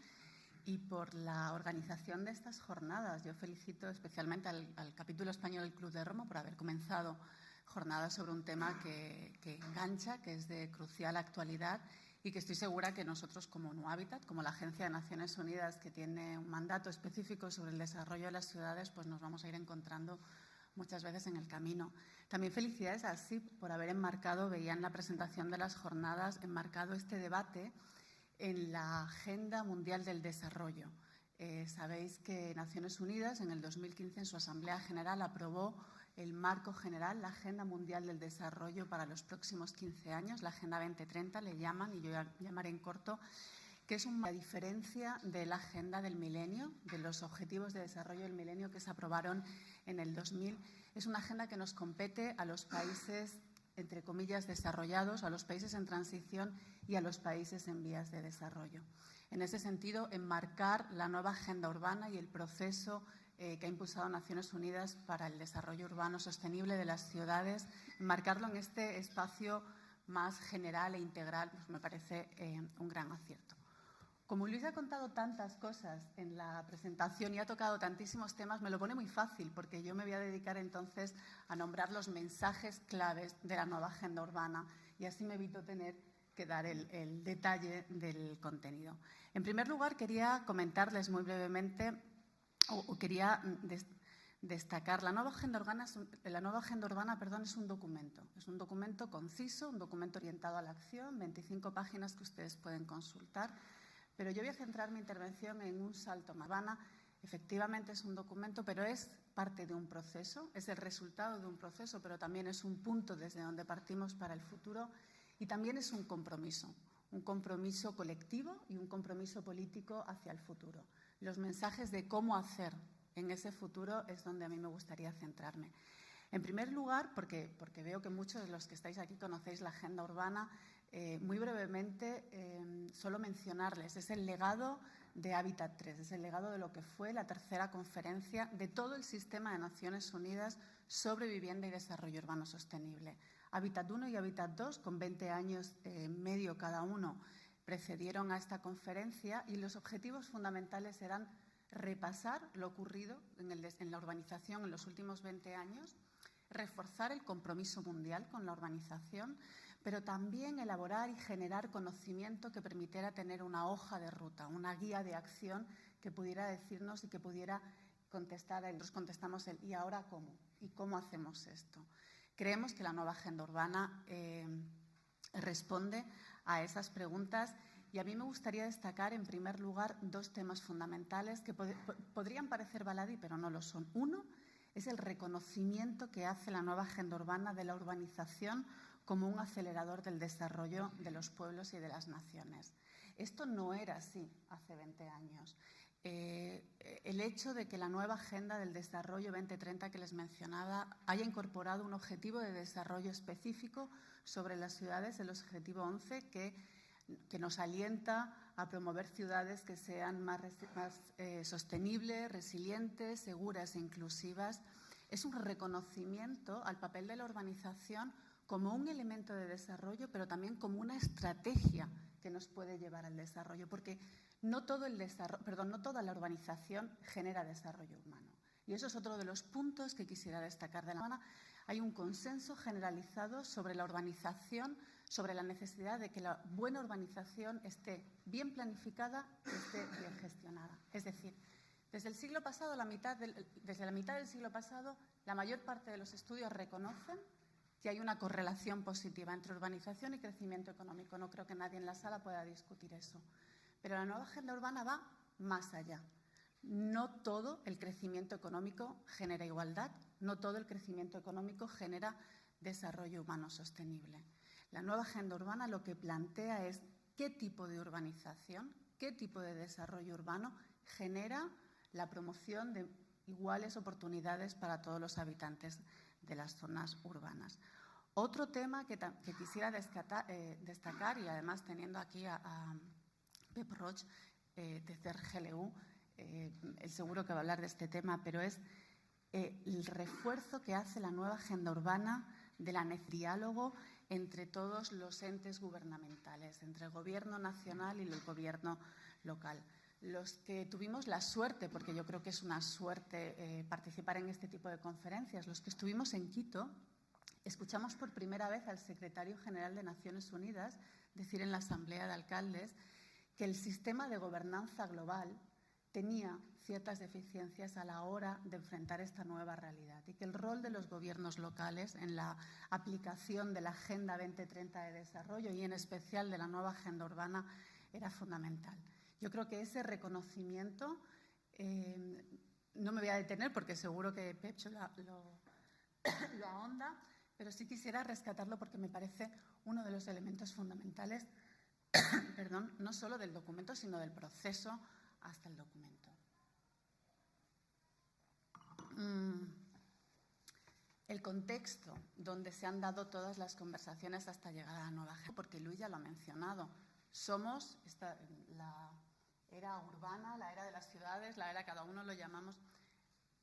y por la organización de estas jornadas. Yo felicito especialmente al capítulo español del Club de Roma por haber comenzado jornadas sobre un tema que engancha, que es de crucial actualidad, y que estoy segura que nosotros como ONU Habitat, como la Agencia de Naciones Unidas que tiene un mandato específico sobre el desarrollo de las ciudades, pues nos vamos a ir encontrando muchas veces en el camino. También felicidades a SIP por haber enmarcado, veía en la presentación de las jornadas, enmarcado este debate en la Agenda Mundial del Desarrollo. Sabéis que Naciones Unidas en el 2015 en su Asamblea General aprobó el marco general, la Agenda Mundial del Desarrollo para los próximos 15 años, la Agenda 2030 le llaman, y yo llamaré en corto, que es una diferencia de la Agenda del Milenio, de los Objetivos de Desarrollo del Milenio que se aprobaron en el 2000. Es una agenda que nos compete a los países, entre comillas, desarrollados, a los países en transición y a los países en vías de desarrollo. En ese sentido, enmarcar la nueva agenda urbana y el proceso que ha impulsado Naciones Unidas para el desarrollo urbano sostenible de las ciudades, enmarcarlo en este espacio más general e integral, pues me parece un gran acierto. Como Luis ha contado tantas cosas en la presentación y ha tocado tantísimos temas, me lo pone muy fácil, porque yo me voy a dedicar entonces a nombrar los mensajes claves de la nueva agenda urbana, y así me evito tener que dar el detalle del contenido. En primer lugar, quería comentarles muy brevemente, o quería destacar, la nueva agenda urbana es un documento conciso, un documento orientado a la acción, 25 páginas que ustedes pueden consultar, pero yo voy a centrar mi intervención en un salto más. Urbana, efectivamente es un documento, pero es parte de un proceso, es el resultado de un proceso, pero también es un punto desde donde partimos para el futuro, y también es un compromiso colectivo y un compromiso político hacia el futuro. Los mensajes de cómo hacer en ese futuro es donde a mí me gustaría centrarme. En primer lugar, porque veo que muchos de los que estáis aquí conocéis la agenda urbana, muy brevemente, solo mencionarles, es el legado de Hábitat 3, es el legado de lo que fue la tercera conferencia de todo el sistema de Naciones Unidas sobre vivienda y desarrollo urbano sostenible. Hábitat 1 y Hábitat 2, con 20 años medio cada uno, precedieron a esta conferencia y los objetivos fundamentales eran repasar lo ocurrido en la urbanización en los últimos 20 años, reforzar el compromiso mundial con la urbanización, pero también elaborar y generar conocimiento que permitiera tener una hoja de ruta, una guía de acción que pudiera decirnos y que pudiera contestar. Nosotros contestamos el ¿y ahora cómo? ¿Y cómo hacemos esto? Creemos que la nueva agenda urbana responde a esas preguntas y a mí me gustaría destacar, en primer lugar, dos temas fundamentales que podrían parecer baladí, pero no lo son. Uno es el reconocimiento que hace la nueva agenda urbana de la urbanización como un acelerador del desarrollo de los pueblos y de las naciones. Esto no era así hace 20 años. El hecho de que la nueva Agenda del Desarrollo 2030 que les mencionaba haya incorporado un objetivo de desarrollo específico sobre las ciudades, el objetivo 11, que nos alienta a promover ciudades que sean más sostenibles, resilientes, seguras e inclusivas, es un reconocimiento al papel de la urbanización como un elemento de desarrollo, pero también como una estrategia que nos puede llevar al desarrollo, porque no toda la urbanización genera desarrollo humano. Y eso es otro de los puntos que quisiera destacar de la urbana. Hay un consenso generalizado sobre la urbanización, sobre la necesidad de que la buena urbanización esté bien planificada y esté bien gestionada. Es decir, desde el siglo pasado, desde la mitad del siglo pasado, la mayor parte de los estudios reconocen que hay una correlación positiva entre urbanización y crecimiento económico. No creo que nadie en la sala pueda discutir eso. Pero la nueva agenda urbana va más allá. No todo el crecimiento económico genera igualdad, no todo el crecimiento económico genera desarrollo humano sostenible. La nueva agenda urbana lo que plantea es qué tipo de urbanización, qué tipo de desarrollo urbano genera la promoción de iguales oportunidades para todos los habitantes de las zonas urbanas. Otro tema que quisiera destacar, y además teniendo aquí a Pep Roig de CERGLU, él seguro que va a hablar de este tema, pero es el refuerzo que hace la nueva agenda urbana del diálogo entre todos los entes gubernamentales, entre el Gobierno nacional y el Gobierno local. Los que tuvimos la suerte, porque yo creo que es una suerte participar en este tipo de conferencias, los que estuvimos en Quito, escuchamos por primera vez al secretario general de Naciones Unidas decir en la Asamblea de Alcaldes que el sistema de gobernanza global tenía ciertas deficiencias a la hora de enfrentar esta nueva realidad y que el rol de los gobiernos locales en la aplicación de la Agenda 2030 de Desarrollo y en especial de la nueva Agenda Urbana era fundamental. Yo creo que ese reconocimiento, no me voy a detener porque seguro que Pep lo ahonda, pero sí quisiera rescatarlo porque me parece uno de los elementos fundamentales, no solo del documento, sino del proceso hasta el documento. El contexto donde se han dado todas las conversaciones hasta llegar a la nueva agenda, porque Luis ya lo ha mencionado, somos la era urbana, la era de las ciudades, la era, cada uno lo llamamos.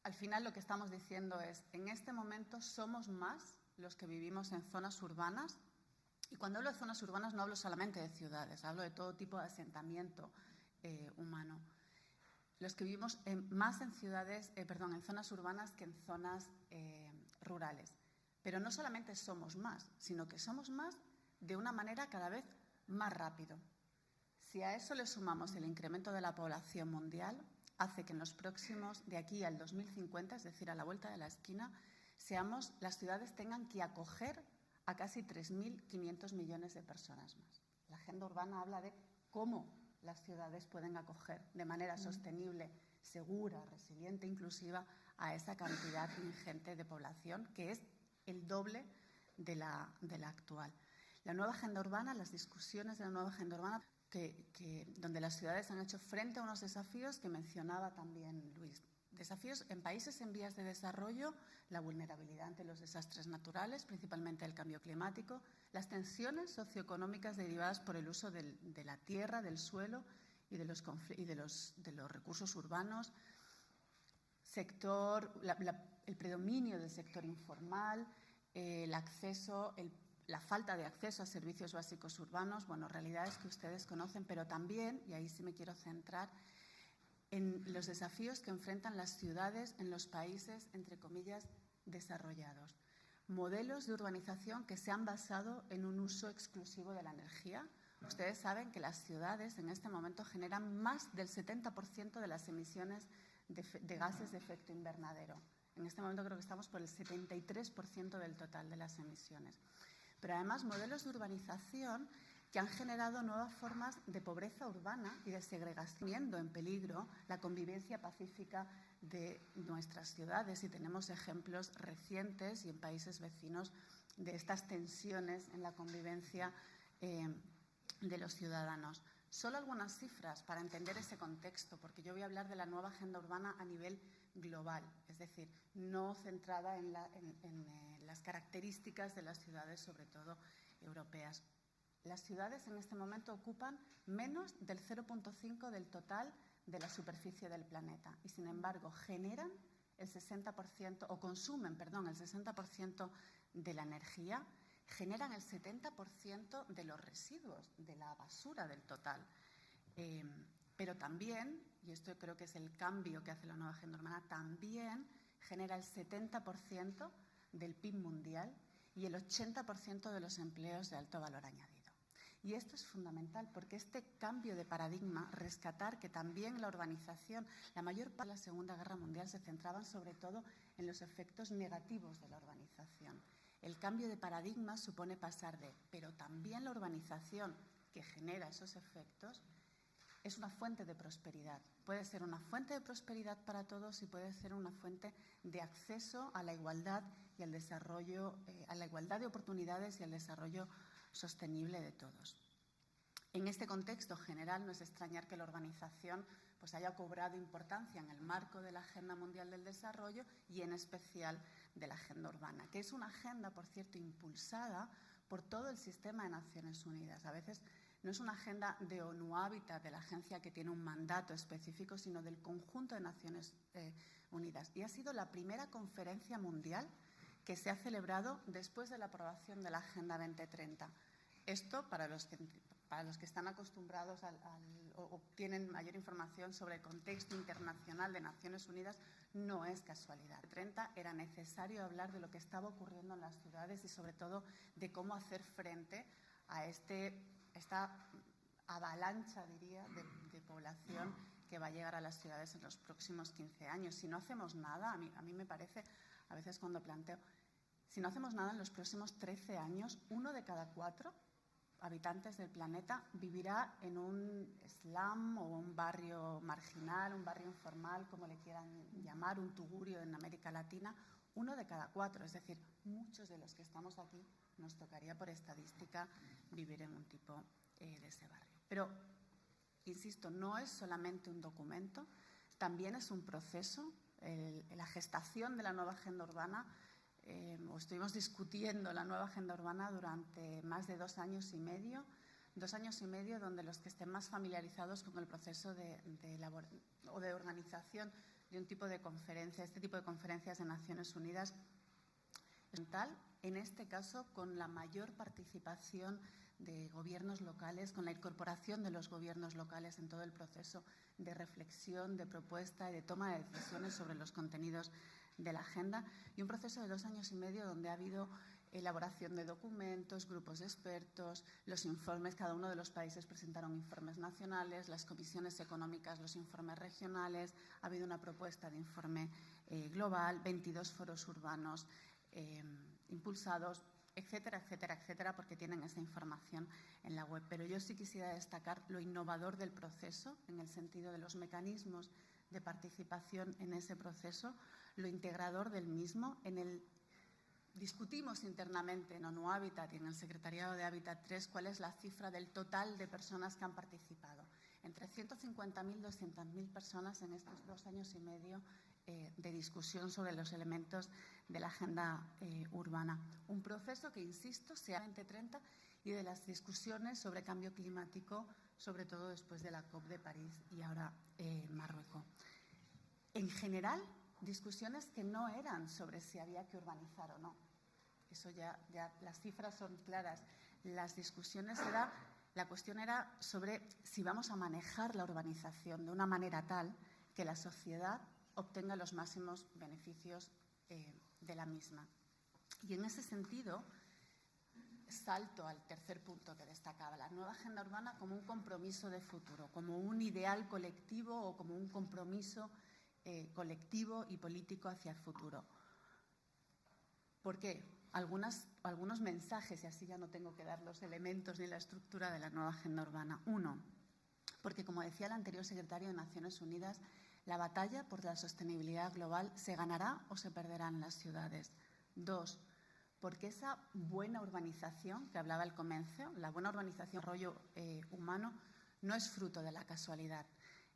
Al final lo que estamos diciendo es, en este momento somos más los que vivimos en zonas urbanas, y cuando hablo de zonas urbanas no hablo solamente de ciudades, hablo de todo tipo de asentamiento humano. Los que vivimos más en en zonas urbanas que en zonas rurales. Pero no solamente somos más, sino que somos más de una manera cada vez más rápido. Si a eso le sumamos el incremento de la población mundial, hace que en los próximos, de aquí al 2050, es decir, a la vuelta de la esquina, las ciudades tengan que acoger a casi 3.500 millones de personas más. La agenda urbana habla de cómo las ciudades pueden acoger de manera sostenible, segura, resiliente, inclusiva a esa cantidad ingente de población que es el doble de la actual. La nueva agenda urbana, las discusiones de la nueva agenda urbana, donde las ciudades han hecho frente a unos desafíos que mencionaba también Luis. Desafíos en países en vías de desarrollo, la vulnerabilidad ante los desastres naturales, principalmente el cambio climático, las tensiones socioeconómicas derivadas por el uso de la tierra, del suelo y de los recursos urbanos, el predominio del sector informal, la falta de acceso a servicios básicos urbanos, bueno, realidades que ustedes conocen, pero también, y ahí sí me quiero centrar, en los desafíos que enfrentan las ciudades en los países, entre comillas, desarrollados. Modelos de urbanización que se han basado en un uso exclusivo de la energía. Ustedes saben que las ciudades en este momento generan más del 70% de las emisiones de gases de efecto invernadero. En este momento creo que estamos por el 73% del total de las emisiones. Pero además modelos de urbanización que han generado nuevas formas de pobreza urbana y de segregación, poniendo en peligro la convivencia pacífica de nuestras ciudades. Y tenemos ejemplos recientes y en países vecinos de estas tensiones en la convivencia de los ciudadanos. Solo algunas cifras para entender ese contexto, porque yo voy a hablar de la nueva agenda urbana a nivel global, es decir, no centrada en las características de las ciudades, sobre todo europeas. Las ciudades en este momento ocupan menos del 0,5% del total de la superficie del planeta y, sin embargo, generan el 60%, o consumen, perdón, el 60% de la energía, generan el 70% de los residuos, de la basura del total. Pero también, y esto creo que es el cambio que hace la nueva agenda urbana, también genera el 70% del PIB mundial y el 80% de los empleos de alto valor añadido. Y esto es fundamental porque este cambio de paradigma, rescatar que también la urbanización, la mayor parte de la Segunda Guerra Mundial se centraban sobre todo en los efectos negativos de la urbanización. El cambio de paradigma supone pasar pero también la urbanización que genera esos efectos es una fuente de prosperidad. Puede ser una fuente de prosperidad para todos y puede ser una fuente de acceso a la igualdad y al desarrollo, a la igualdad de oportunidades y al desarrollo sostenible de todos. En este contexto general no es extrañar que la urbanización haya cobrado importancia en el marco de la Agenda Mundial del Desarrollo y en especial de la Agenda Urbana, que es una agenda, por cierto, impulsada por todo el sistema de Naciones Unidas. A veces no es una agenda de ONU Habitat, de la agencia que tiene un mandato específico, sino del conjunto de Naciones Unidas. Y ha sido la primera conferencia mundial que se ha celebrado después de la aprobación de la Agenda 2030. Esto, para los que están acostumbrados o tienen mayor información sobre el contexto internacional de Naciones Unidas, no es casualidad. En 2030 era necesario hablar de lo que estaba ocurriendo en las ciudades y, sobre todo, de cómo hacer frente a esta avalancha, diría, de población que va a llegar a las ciudades en los próximos 15 años. Si no hacemos nada, a mí me parece, a veces cuando planteo, si no hacemos nada en los próximos 13 años, 1 de cada 4 habitantes del planeta vivirá en un slum o un barrio marginal, un barrio informal, como le quieran llamar, un tugurio en América Latina. 1 de cada 4, es decir, muchos de los que estamos aquí nos tocaría por estadística vivir en un tipo de ese barrio. Pero, insisto, no es solamente un documento, también es un proceso. La gestación de la nueva agenda urbana, estuvimos discutiendo la nueva agenda urbana durante más de 2 años y medio. 2 años y medio donde los que estén más familiarizados con el proceso de organización de un tipo de conferencia, este tipo de conferencias de Naciones Unidas, en este caso con la mayor participación de gobiernos locales, con la incorporación de los gobiernos locales en todo el proceso de reflexión, de propuesta y de toma de decisiones sobre los contenidos de la agenda, y un proceso de 2 años y medio donde ha habido elaboración de documentos, grupos de expertos, los informes, cada uno de los países presentaron informes nacionales, las comisiones económicas, los informes regionales, ha habido una propuesta de informe global, 22 foros urbanos impulsados, etcétera, etcétera, etcétera, porque tienen esa información en la web. Pero yo sí quisiera destacar lo innovador del proceso, en el sentido de los mecanismos de participación en ese proceso, lo integrador del mismo. Discutimos internamente en ONU Habitat y en el Secretariado de Hábitat 3 cuál es la cifra del total de personas que han participado. Entre 150.000 y 200.000 personas en estos 2 años y medio de discusión sobre los elementos de la agenda urbana. Un proceso que, insisto, sea 2030 y de las discusiones sobre cambio climático sobre todo después de la COP de París y ahora Marruecos. En general, discusiones que no eran sobre si había que urbanizar o no. Eso ya las cifras son claras. Las discusiones la cuestión era sobre si vamos a manejar la urbanización de una manera tal que la sociedad obtenga los máximos beneficios de la misma. Y en ese sentido, salto al tercer punto que destacaba, la nueva agenda urbana como un compromiso de futuro, como un ideal colectivo o como un compromiso colectivo y político hacia el futuro. ¿Por qué? Algunos mensajes, y así ya no tengo que dar los elementos ni la estructura de la nueva agenda urbana. Uno, porque como decía el anterior secretario de Naciones Unidas, la batalla por la sostenibilidad global se ganará o se perderá en las ciudades. Dos, porque esa buena urbanización que hablaba al comienzo, la buena urbanización, desarrollo humano, no es fruto de la casualidad.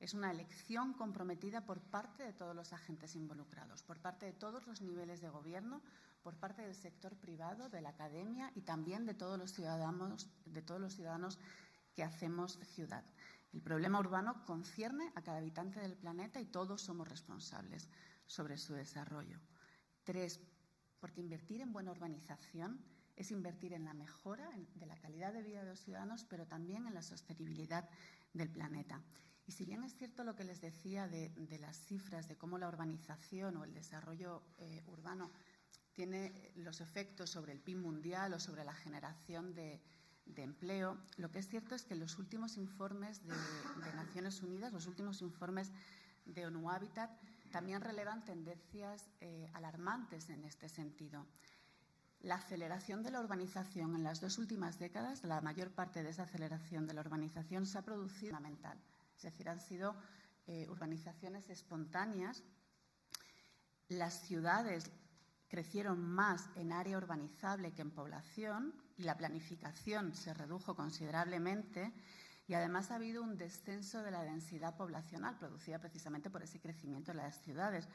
Es una elección comprometida por parte de todos los agentes involucrados, por parte de todos los niveles de gobierno, por parte del sector privado, de la academia y también de todos los ciudadanos que hacemos ciudad. El problema urbano concierne a cada habitante del planeta y todos somos responsables sobre su desarrollo. Tres, porque invertir en buena urbanización es invertir en la mejora de la calidad de vida de los ciudadanos, pero también en la sostenibilidad del planeta. Y si bien es cierto lo que les decía de las cifras de cómo la urbanización o el desarrollo urbano tiene los efectos sobre el PIB mundial o sobre la generación de empleo, lo que es cierto es que los últimos informes de Naciones Unidas, los últimos informes de ONU Habitat, también relevan tendencias alarmantes en este sentido. La aceleración de la urbanización en las 2 últimas décadas, la mayor parte de esa aceleración de la urbanización se ha producido fundamental. Es decir, han sido urbanizaciones espontáneas. Las ciudades crecieron más en área urbanizable que en población y la planificación se redujo considerablemente y además ha habido un descenso de la densidad poblacional producida precisamente por ese crecimiento de las ciudades,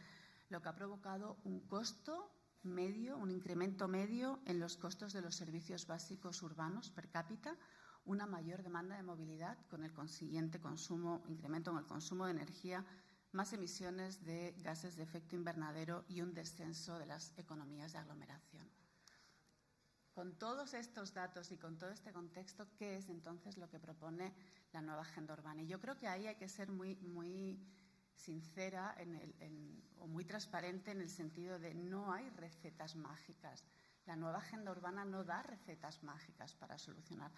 lo que ha provocado un costo medio, un incremento medio en los costos de los servicios básicos urbanos per cápita, una mayor demanda de movilidad con el consiguiente incremento en el consumo de energía, más emisiones de gases de efecto invernadero y un descenso de las economías de aglomeración. Con todos estos datos y con todo este contexto, ¿qué es entonces lo que propone la nueva agenda urbana? Y yo creo que ahí hay que ser muy sincera o muy transparente en el sentido de no hay recetas mágicas. La nueva agenda urbana no da recetas mágicas para solucionar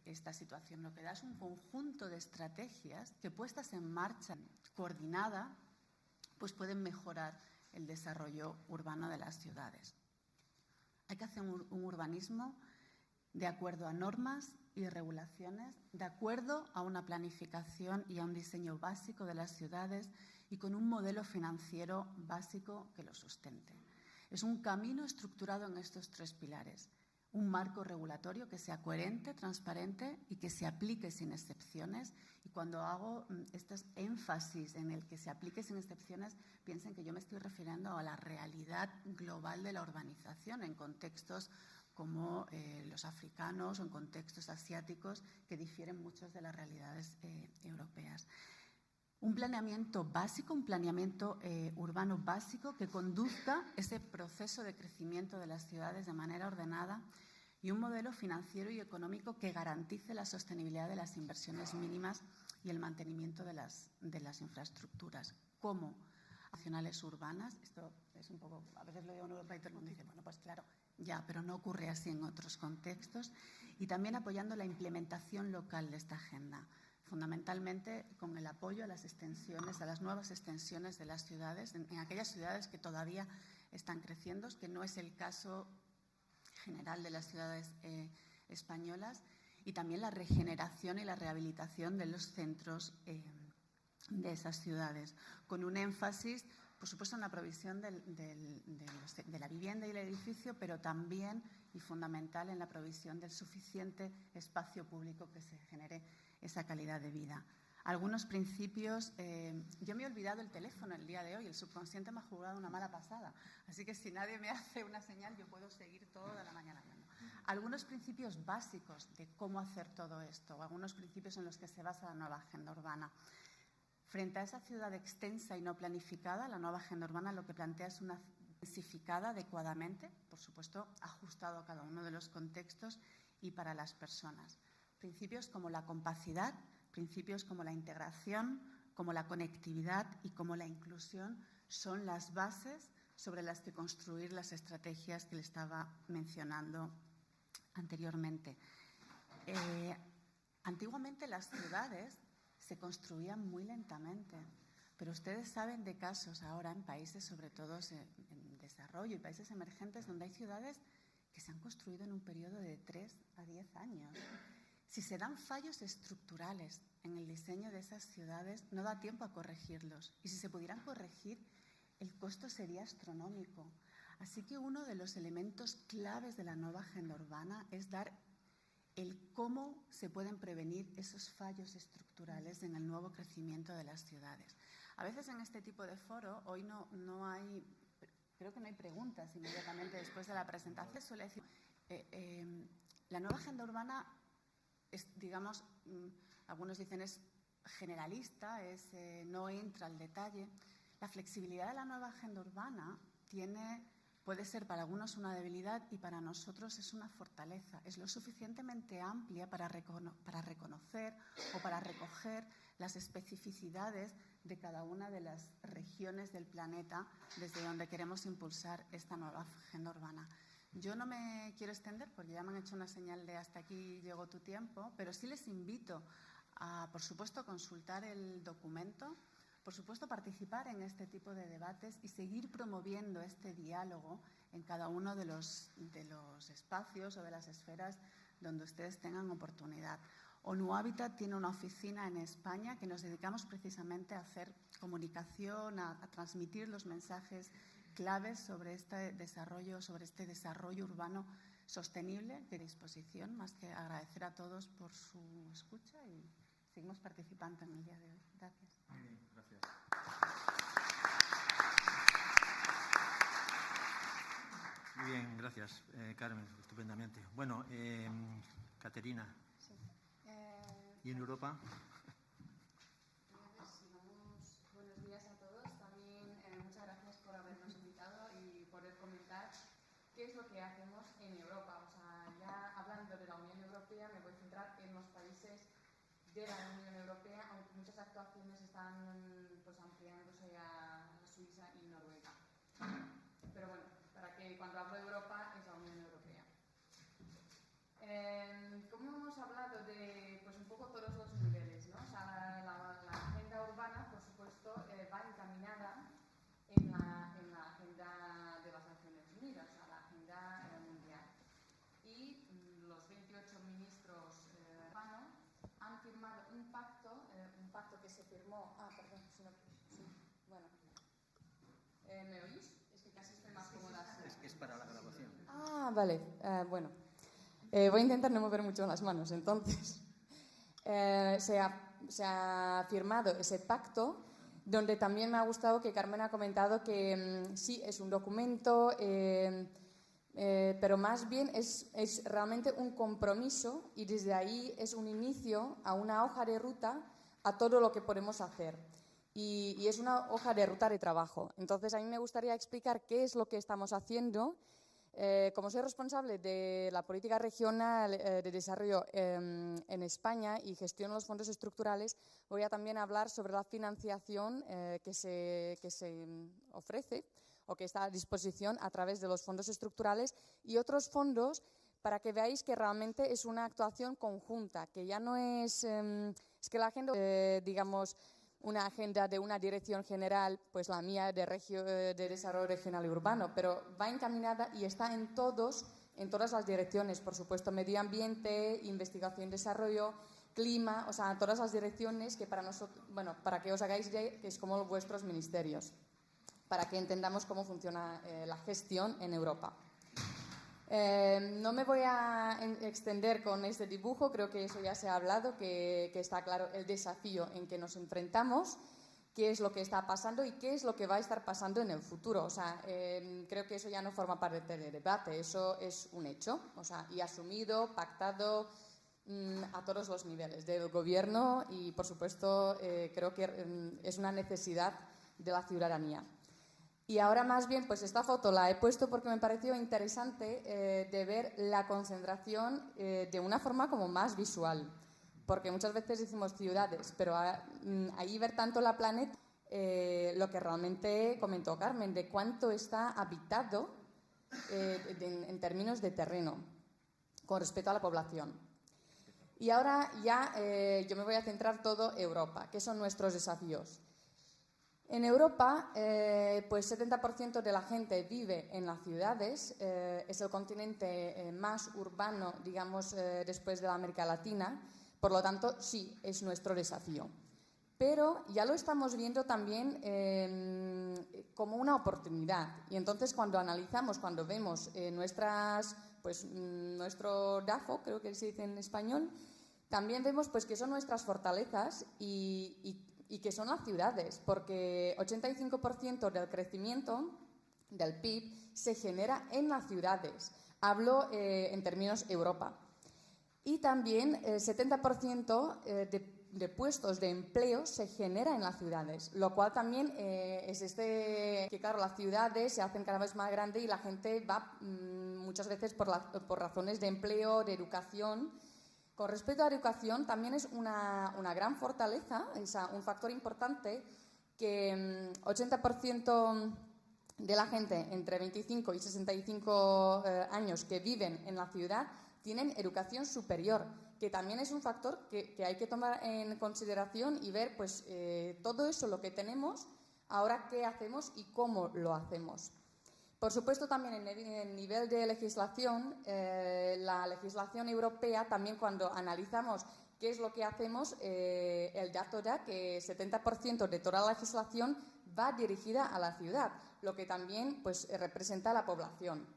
esta situación. Lo que da es un conjunto de estrategias que puestas en marcha, coordinada, pues pueden mejorar el desarrollo urbano de las ciudades. Hay que hacer un urbanismo de acuerdo a normas y regulaciones, de acuerdo a una planificación y a un diseño básico de las ciudades y con un modelo financiero básico que lo sustente. Es un camino estructurado en estos 3 pilares. Un marco regulatorio que sea coherente, transparente y que se aplique sin excepciones. Y cuando hago estos énfasis en el que se aplique sin excepciones, piensen que yo me estoy refiriendo a la realidad global de la urbanización en contextos como los africanos o en contextos asiáticos que difieren mucho de las realidades europeas. Un planeamiento básico, un planeamiento urbano básico que conduzca ese proceso de crecimiento de las ciudades de manera ordenada y un modelo financiero y económico que garantice la sostenibilidad de las inversiones mínimas y el mantenimiento de las infraestructuras. ¿Cómo? Nacionales urbanas, esto es un poco, a veces lo digo en Europa y todo el mundo dice, bueno, pues claro, ya, pero no ocurre así en otros contextos. Y también apoyando la implementación local de esta agenda, fundamentalmente con el apoyo a las extensiones, a las nuevas extensiones de las ciudades, en aquellas ciudades que todavía están creciendo, que no es el caso general de las ciudades españolas, y también la regeneración y la rehabilitación de los centros de esas ciudades, con un énfasis, por supuesto, en la provisión de la vivienda y el edificio, pero también y fundamental en la provisión del suficiente espacio público que se genere esa calidad de vida. Algunos principios, yo me he olvidado el teléfono el día de hoy, el subconsciente me ha jugado una mala pasada, así que si nadie me hace una señal yo puedo seguir toda la mañana hablando. algunos principios básicos de cómo hacer todo esto, o algunos principios en los que se basa la nueva agenda urbana. Frente a esa ciudad extensa y no planificada, la nueva agenda urbana lo que plantea es una densificada adecuadamente, por supuesto, ajustado a cada uno de los contextos y para las personas. Principios como la compacidad, principios como la integración, como la conectividad y como la inclusión son las bases sobre las que construir las estrategias que le estaba mencionando anteriormente. Antiguamente las ciudades se construían muy lentamente, pero ustedes saben de casos ahora en países, sobre todo en desarrollo y países emergentes, donde hay ciudades que se han construido en un periodo de 3 a 10 años. Si se dan fallos estructurales en el diseño de esas ciudades, no da tiempo a corregirlos. Y si se pudieran corregir, el costo sería astronómico. Así que uno de los elementos claves de la nueva agenda urbana es dar el cómo se pueden prevenir esos fallos estructurales en el nuevo crecimiento de las ciudades. A veces en este tipo de foro, hoy no hay, creo que no hay preguntas inmediatamente después de la presentación. Suele decir, la nueva agenda urbana es, digamos, algunos dicen es generalista, no entra al detalle. La flexibilidad de la nueva agenda urbana puede ser para algunos una debilidad y para nosotros es una fortaleza. Es lo suficientemente amplia para reconocer o para recoger las especificidades de cada una de las regiones del planeta desde donde queremos impulsar esta nueva agenda urbana. Yo no me quiero extender porque ya me han hecho una señal de hasta aquí llegó tu tiempo, pero sí les invito a, por supuesto, consultar el documento, por supuesto, participar en este tipo de debates y seguir promoviendo este diálogo en cada uno de los espacios o de las esferas donde ustedes tengan oportunidad. ONU Habitat tiene una oficina en España que nos dedicamos precisamente a hacer comunicación, a transmitir los mensajes claves sobre este desarrollo urbano sostenible. De disposición, más que agradecer a todos por su escucha y seguimos participando en el día de hoy. Gracias. Muy bien, gracias. Muy bien, gracias, Carmen, estupendamente. Bueno, Caterina, Sí. ¿y en Europa? Buenos días a todos. También muchas gracias por habernos invitado y poder comentar qué es lo que hacemos en Europa. O sea, ya hablando de la Unión Europea, me voy a centrar en los países de la Unión Europea, aunque muchas actuaciones están pues, ampliándose a Suiza y Noruega. Pero bueno, para que cuando hablo de Europa es la Unión Europea. Como hemos hablado de pues, un poco todos los niveles, ¿no? O sea, la agenda urbana, por supuesto, va encaminada en la agenda de las Naciones Unidas, a la agenda mundial. Y los 28 ministros urbanos han firmado un pacto que se firmó... perdón, si no, sí, bueno. ¿Me oís? Es que casi estoy más cómoda. Es para la grabación. Vale, bueno. Voy a intentar no mover mucho las manos, entonces. Se ha firmado ese pacto, donde también me ha gustado que Carmen ha comentado que sí, es un documento, pero más bien es realmente un compromiso y desde ahí es un inicio a una hoja de ruta a todo lo que podemos hacer. Y es una hoja de ruta de trabajo. Entonces, a mí me gustaría explicar qué es lo que estamos haciendo. Como soy responsable de la política regional de desarrollo en España y gestiono los fondos estructurales, voy a también hablar sobre la financiación que se ofrece o que está a disposición a través de los fondos estructurales y otros fondos para que veáis que realmente es una actuación conjunta, que ya no es que la agenda, digamos, una agenda de una dirección general, pues la mía de desarrollo regional y urbano, pero va encaminada y está en todas las direcciones, por supuesto, medio ambiente, investigación y desarrollo, clima, o sea, todas las direcciones que para nosotros, bueno, para que os hagáis idea, que es como vuestros ministerios, para que entendamos cómo funciona la gestión en Europa. No me voy a extender con este dibujo, creo que eso ya se ha hablado, que está claro el desafío en que nos enfrentamos, qué es lo que está pasando y qué es lo que va a estar pasando en el futuro. O sea, creo que eso ya no forma parte del debate, eso es un hecho, o sea, y asumido, pactado a todos los niveles del gobierno y, por supuesto, creo que es una necesidad de la ciudadanía. Y ahora más bien, pues esta foto la he puesto porque me pareció interesante de ver la concentración de una forma como más visual. Porque muchas veces decimos ciudades, pero ahí ver tanto la Planet, lo que realmente comentó Carmen, de cuánto está habitado en términos de terreno con respecto a la población. Y ahora ya yo me voy a centrar todo Europa, que son nuestros desafíos. En Europa, pues 70% de la gente vive en las ciudades, es el continente más urbano, digamos, después de la América Latina. Por lo tanto, sí, es nuestro desafío. Pero ya lo estamos viendo también como una oportunidad. Y entonces, cuando analizamos, cuando vemos nuestro DAFO, creo que se dice en español, también vemos pues, que son nuestras fortalezas y que son las ciudades, porque 85% del crecimiento del PIB se genera en las ciudades. Hablo en términos Europa. Y también 70% de puestos de empleo se genera en las ciudades, lo cual también es que, claro, las ciudades se hacen cada vez más grandes y la gente va muchas veces por razones de empleo, de educación. Con respecto a la educación, también es una gran fortaleza, es un factor importante que 80% de la gente entre 25 y 65 años que viven en la ciudad tienen educación superior, que también es un factor que hay que tomar en consideración y ver pues, todo eso lo que tenemos, ahora qué hacemos y cómo lo hacemos. Por supuesto, también en el nivel de legislación, la legislación europea, también cuando analizamos qué es lo que hacemos, el dato da que 70% de toda la legislación va dirigida a la ciudad, lo que también pues, representa a la población.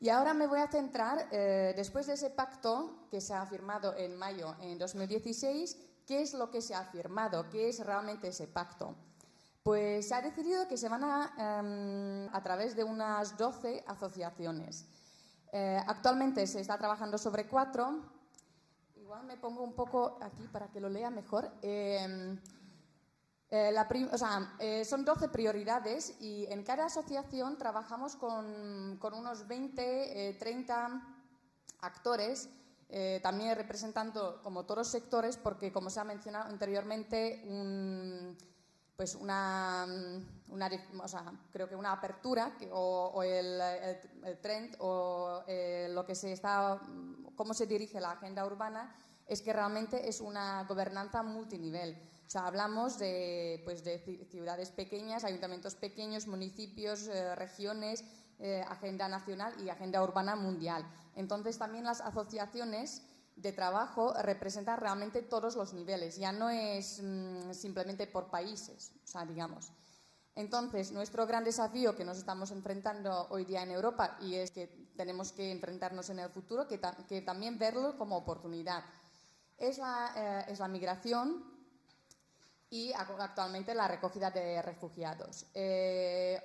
Y ahora me voy a centrar, después de ese pacto que se ha firmado en mayo en 2016, ¿qué es lo que se ha firmado? ¿Qué es realmente ese pacto? Pues se ha decidido que se van a través de unas 12 asociaciones. Actualmente se está trabajando sobre 4. Igual me pongo un poco aquí para que lo lea mejor. Son 12 prioridades y en cada asociación trabajamos con unos 20, 30 actores, también representando como todos los sectores, porque como se ha mencionado anteriormente, creo que una apertura o el trend o lo que cómo se dirige la agenda urbana es que realmente es una gobernanza multinivel. O sea, hablamos de ciudades pequeñas, ayuntamientos pequeños, municipios, regiones, agenda nacional y agenda urbana mundial. Entonces, también las asociaciones de trabajo representan realmente todos los niveles, ya no es simplemente por países, o sea, digamos. Entonces, nuestro gran desafío que nos estamos enfrentando hoy día en Europa, y es que tenemos que enfrentarnos en el futuro, que también verlo como oportunidad, es la migración y actualmente la recogida de refugiados.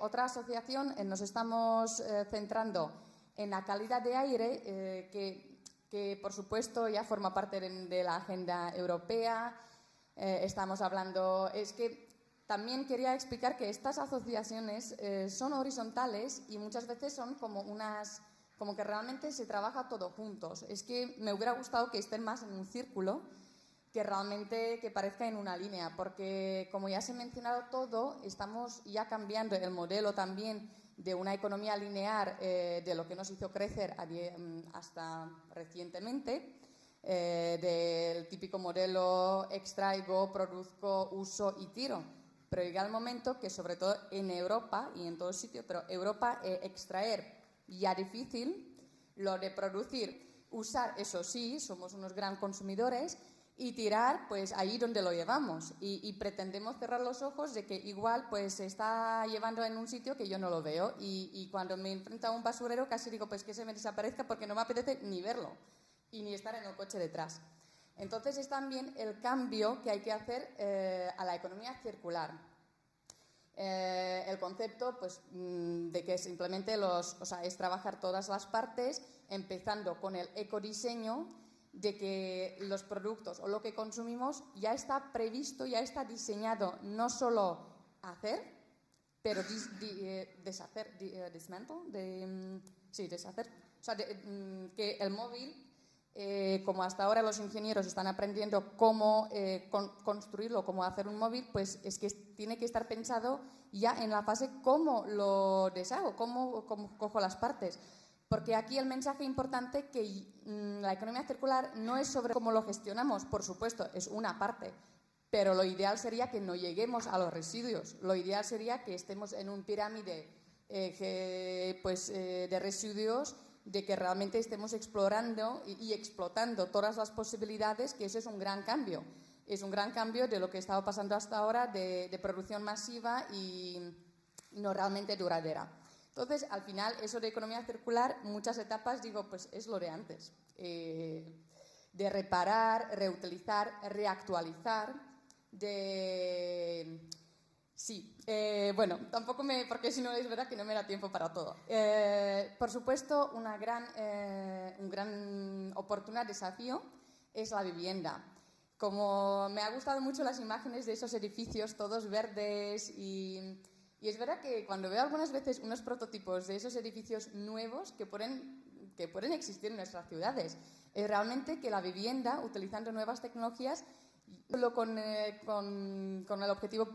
Otra asociación, nos estamos centrando en la calidad de aire, que por supuesto ya forma parte de la agenda europea. Estamos hablando, es que también quería explicar que estas asociaciones son horizontales y muchas veces son como que realmente se trabaja todo juntos. Es que me hubiera gustado que estén más en un círculo que realmente que parezca en una línea, porque como ya se ha mencionado todo, estamos ya cambiando el modelo también de una economía lineal de lo que nos hizo crecer hasta recientemente, del típico modelo extraigo, produzco, uso y tiro. Pero llega el momento que, sobre todo en Europa y en todos sitios, pero Europa extraer ya difícil, lo de producir, usar, eso sí, somos unos gran consumidores, y tirar, pues ahí donde lo llevamos. Y pretendemos cerrar los ojos de que igual pues se está llevando en un sitio que yo no lo veo. Y cuando me enfrento a un basurero casi digo, pues que se me desaparezca porque no me apetece ni verlo y ni estar en el coche detrás. Entonces es también el cambio que hay que hacer a la economía circular. El concepto pues, de que simplemente es trabajar todas las partes, empezando con el ecodiseño, de que los productos o lo que consumimos ya está previsto, ya está diseñado, no solo hacer, pero deshacer. O sea, que el móvil, como hasta ahora los ingenieros están aprendiendo cómo construirlo, cómo hacer un móvil, pues es que tiene que estar pensado ya en la fase cómo lo deshago, cómo cojo las partes. Porque aquí el mensaje importante que la economía circular no es sobre cómo lo gestionamos, por supuesto, es una parte, pero lo ideal sería que no lleguemos a los residuos. Lo ideal sería que estemos en un pirámide de residuos, de que realmente estemos explorando y explotando todas las posibilidades, que eso es un gran cambio. Es un gran cambio de lo que estaba pasando hasta ahora, de producción masiva y no realmente duradera. Entonces, al final, eso de economía circular, muchas etapas, digo, pues es lo de antes. De reparar, reutilizar, reactualizar, bueno, tampoco porque si no es verdad que no me da tiempo para todo. Por supuesto, un gran oportunidad, desafío, es la vivienda. Como me ha gustado mucho las imágenes de esos edificios, todos verdes y es verdad que cuando veo algunas veces unos prototipos de esos edificios nuevos que pueden existir en nuestras ciudades, es realmente que la vivienda, utilizando nuevas tecnologías, solo con el objetivo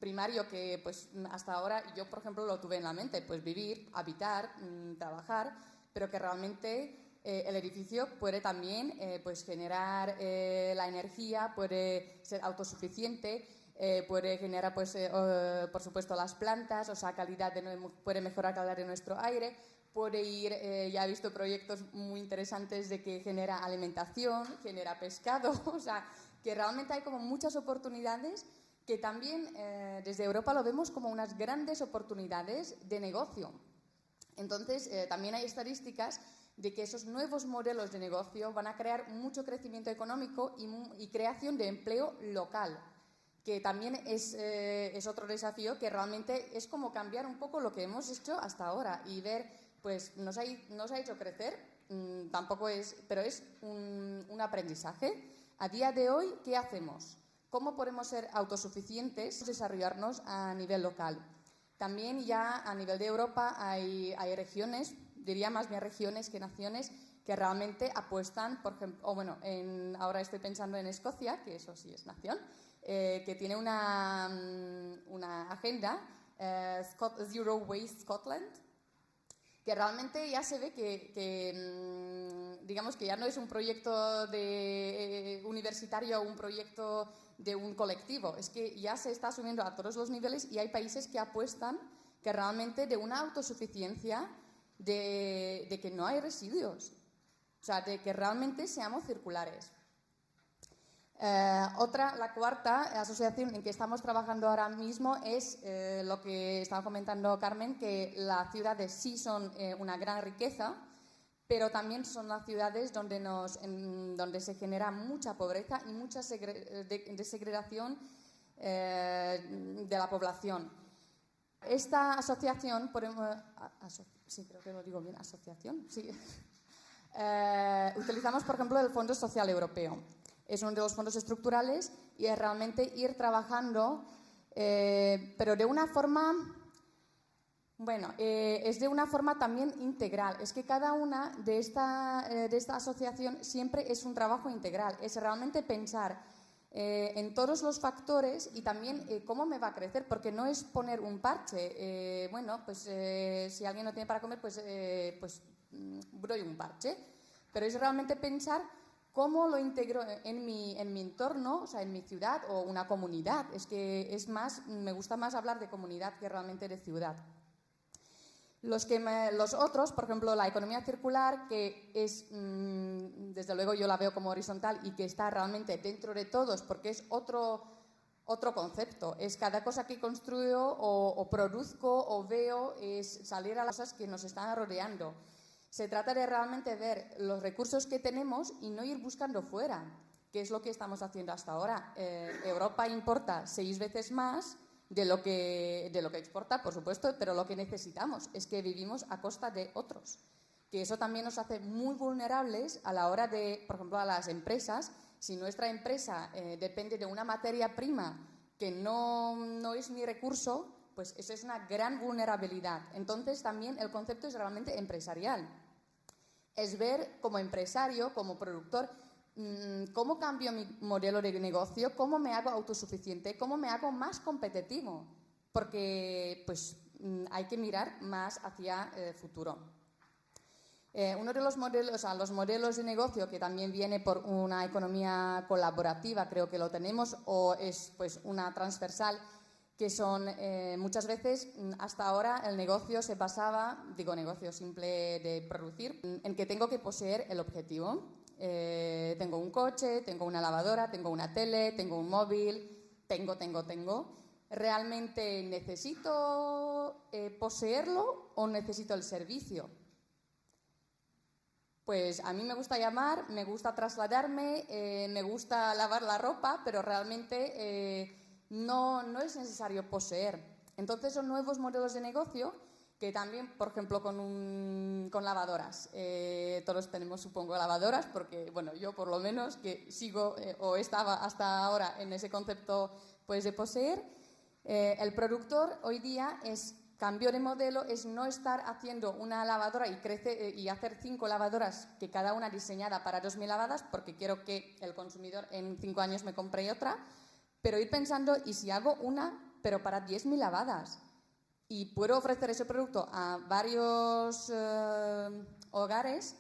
primario que pues, hasta ahora yo, por ejemplo, lo tuve en la mente, pues vivir, habitar, trabajar, pero que realmente el edificio puede también pues generar la energía, puede ser autosuficiente, puede generar, pues, por supuesto, las plantas, o sea, puede mejorar la calidad de nuestro aire, puede ir, ya he visto proyectos muy interesantes de que genera alimentación, genera pescado, o sea, que realmente hay como muchas oportunidades que también desde Europa lo vemos como unas grandes oportunidades de negocio. Entonces, también hay estadísticas de que esos nuevos modelos de negocio van a crear mucho crecimiento económico y creación de empleo local, que también es otro desafío, que realmente es como cambiar un poco lo que hemos hecho hasta ahora y ver, pues nos ha hecho crecer, pero es un aprendizaje. A día de hoy, ¿qué hacemos? ¿Cómo podemos ser autosuficientes, desarrollarnos a nivel local? También ya a nivel de Europa hay regiones, diría más bien regiones que naciones, que realmente apuestan, por ejemplo, ahora estoy pensando en Escocia, que eso sí es nación, que tiene una agenda, Zero Waste Scotland, que realmente ya se ve que digamos que ya no es un proyecto universitario o un proyecto de un colectivo, es que ya se está subiendo a todos los niveles y hay países que apuestan que realmente de una autosuficiencia, de que no hay residuos, o sea, de que realmente seamos circulares. La cuarta asociación en que estamos trabajando ahora mismo es lo que estaba comentando Carmen, que las ciudades sí son una gran riqueza, pero también son las ciudades donde se genera mucha pobreza y mucha desegregación de la población. Esta asociación, sí, creo que lo digo bien, asociación, sí. Utilizamos, por ejemplo, el Fondo Social Europeo. Es uno de los fondos estructurales y es realmente ir trabajando, pero de una forma, es de una forma también integral. Es que cada una de esta asociación siempre es un trabajo integral. Es realmente pensar en todos los factores y también cómo me va a crecer, porque no es poner un parche. Si alguien no tiene para comer, pues doy un parche. Pero es realmente pensar cómo lo integro en mi entorno, o sea, en mi ciudad o una comunidad. Es que me gusta más hablar de comunidad que realmente de ciudad. Los otros, por ejemplo, la economía circular, que es, desde luego yo la veo como horizontal y que está realmente dentro de todos, porque es otro concepto. Es cada cosa que construyo o produzco o veo, es salir a las cosas que nos están rodeando. Se trata de realmente ver los recursos que tenemos y no ir buscando fuera. ¿Qué es lo que estamos haciendo hasta ahora? Europa importa 6 veces más de lo que exporta, por supuesto, pero lo que necesitamos es que vivimos a costa de otros. Que eso también nos hace muy vulnerables a la hora de, por ejemplo, a las empresas. Si nuestra empresa depende de una materia prima que no es mi recurso, pues eso es una gran vulnerabilidad. Entonces, también el concepto es realmente empresarial. Es ver como empresario, como productor, cómo cambio mi modelo de negocio, cómo me hago autosuficiente, cómo me hago más competitivo, porque pues, hay que mirar más hacia el futuro. Uno de los modelos de negocio que también viene por una economía colaborativa, creo que lo tenemos, o es pues, una transversal, que son muchas veces, hasta ahora el negocio se basaba, digo negocio simple de producir, en que tengo que poseer el objetivo. Tengo un coche, tengo una lavadora, tengo una tele, tengo un móvil, tengo. ¿Realmente necesito poseerlo o necesito el servicio? Pues a mí me gusta llamar, me gusta trasladarme, me gusta lavar la ropa, pero realmente no es necesario poseer. Entonces son nuevos modelos de negocio que también, por ejemplo, con lavadoras. Todos tenemos, supongo, lavadoras, porque, bueno, yo por lo menos que sigo o estaba hasta ahora en ese concepto pues, de poseer. El productor hoy día es cambio de modelo, es no estar haciendo una lavadora y hacer 5 lavadoras, que cada una diseñada para 2.000 lavadas, porque quiero que el consumidor en 5 años me compre otra, pero ir pensando, ¿y si hago una, pero para 10.000 lavadas? Y puedo ofrecer ese producto a varios hogares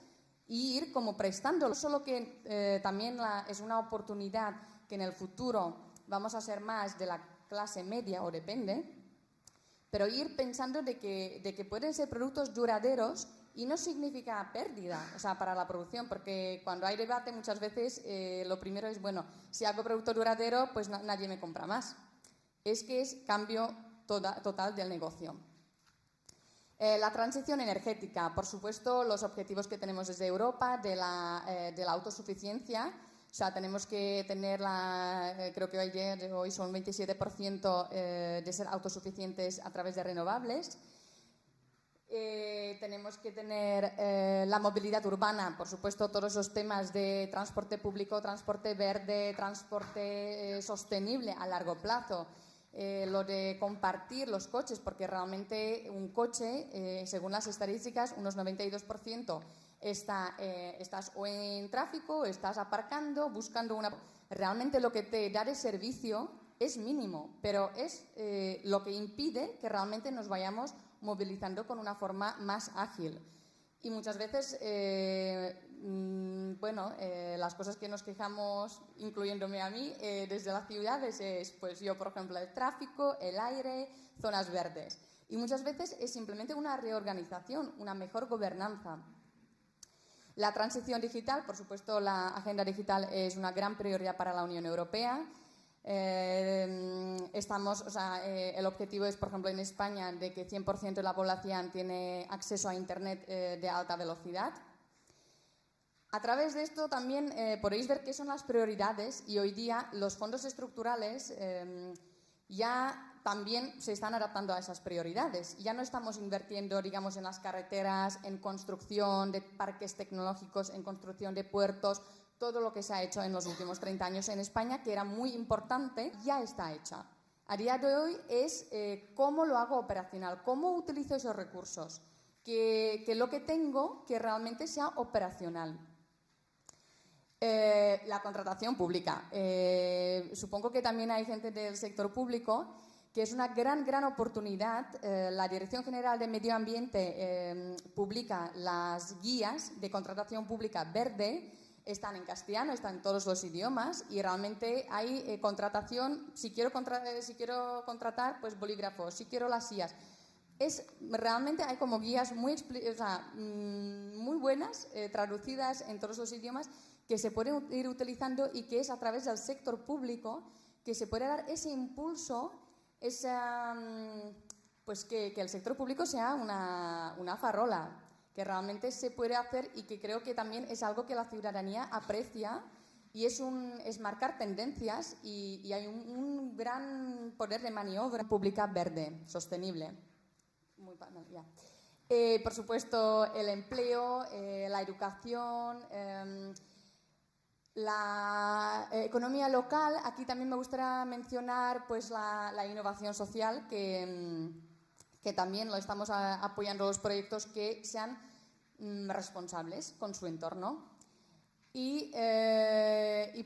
y ir como prestándolo. Solo que también es una oportunidad que en el futuro vamos a ser más de la clase media, o depende, pero ir pensando de que pueden ser productos duraderos y no significa pérdida, o sea, para la producción, porque cuando hay debate muchas veces lo primero es, bueno, si hago producto duradero, pues nadie me compra más. Es que es cambio total del negocio. La transición energética, por supuesto, los objetivos que tenemos desde Europa de la autosuficiencia, o sea, tenemos que tener creo que hoy son 27% de ser autosuficientes a través de renovables. Tenemos que tener la movilidad urbana, por supuesto, todos los temas de transporte público, transporte verde, transporte sostenible a largo plazo. Lo de compartir los coches, porque realmente un coche, según las estadísticas, unos 92% estás o en tráfico, o estás aparcando, buscando una... Realmente lo que te da de servicio es mínimo, pero es lo que impide que realmente nos vayamos movilizando con una forma más ágil. Y muchas veces, las cosas que nos quejamos, incluyéndome a mí, desde las ciudades es, pues yo, por ejemplo, el tráfico, el aire, zonas verdes. Y muchas veces es simplemente una reorganización, una mejor gobernanza. La transición digital, por supuesto, la agenda digital es una gran prioridad para la Unión Europea. El objetivo es, por ejemplo, en España, de que 100% de la población tiene acceso a Internet de alta velocidad. A través de esto también podéis ver qué son las prioridades y hoy día los fondos estructurales ya también se están adaptando a esas prioridades. Ya no estamos invirtiendo, digamos, en las carreteras, en construcción de parques tecnológicos, en construcción de puertos. Todo lo que se ha hecho en los últimos 30 años en España, que era muy importante, ya está hecha. A día de hoy es cómo lo hago operacional, cómo utilizo esos recursos, que lo que tengo que realmente sea operacional. La contratación pública. Supongo que también hay gente del sector público que es una gran oportunidad. La Dirección General de Medio Ambiente publica las guías de contratación pública verde. Están en castellano, están en todos los idiomas y realmente hay contratación. Si quiero contratar, pues bolígrafos. Si quiero las IAS. Realmente hay como guías muy buenas, traducidas en todos los idiomas, que se pueden ir utilizando y que es a través del sector público que se puede dar ese impulso, pues que el sector público sea una farola, que realmente se puede hacer y que creo que también es algo que la ciudadanía aprecia y es marcar tendencias y hay un gran poder de maniobra pública verde, sostenible. Por supuesto, el empleo, la educación, la economía local. Aquí también me gustaría mencionar pues, la innovación social, que también lo estamos apoyando los proyectos que sean responsables con su entorno. Y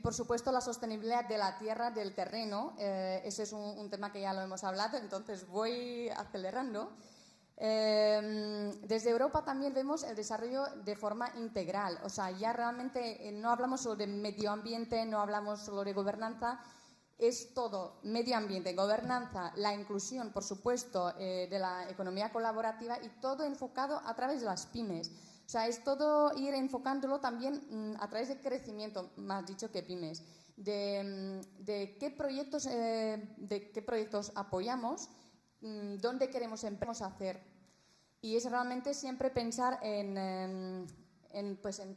por supuesto, la sostenibilidad de la tierra, del terreno. Ese es un tema que ya lo hemos hablado, entonces voy acelerando. Desde Europa también vemos el desarrollo de forma integral, o sea, ya realmente no hablamos solo de medio ambiente, no hablamos solo de gobernanza, es todo medio ambiente, gobernanza, la inclusión, por supuesto, de la economía colaborativa y todo enfocado a través de las pymes. O sea, es todo ir enfocándolo también a través de crecimiento, más dicho que pymes, de qué proyectos apoyamos, dónde queremos hacer. Y es realmente siempre pensar en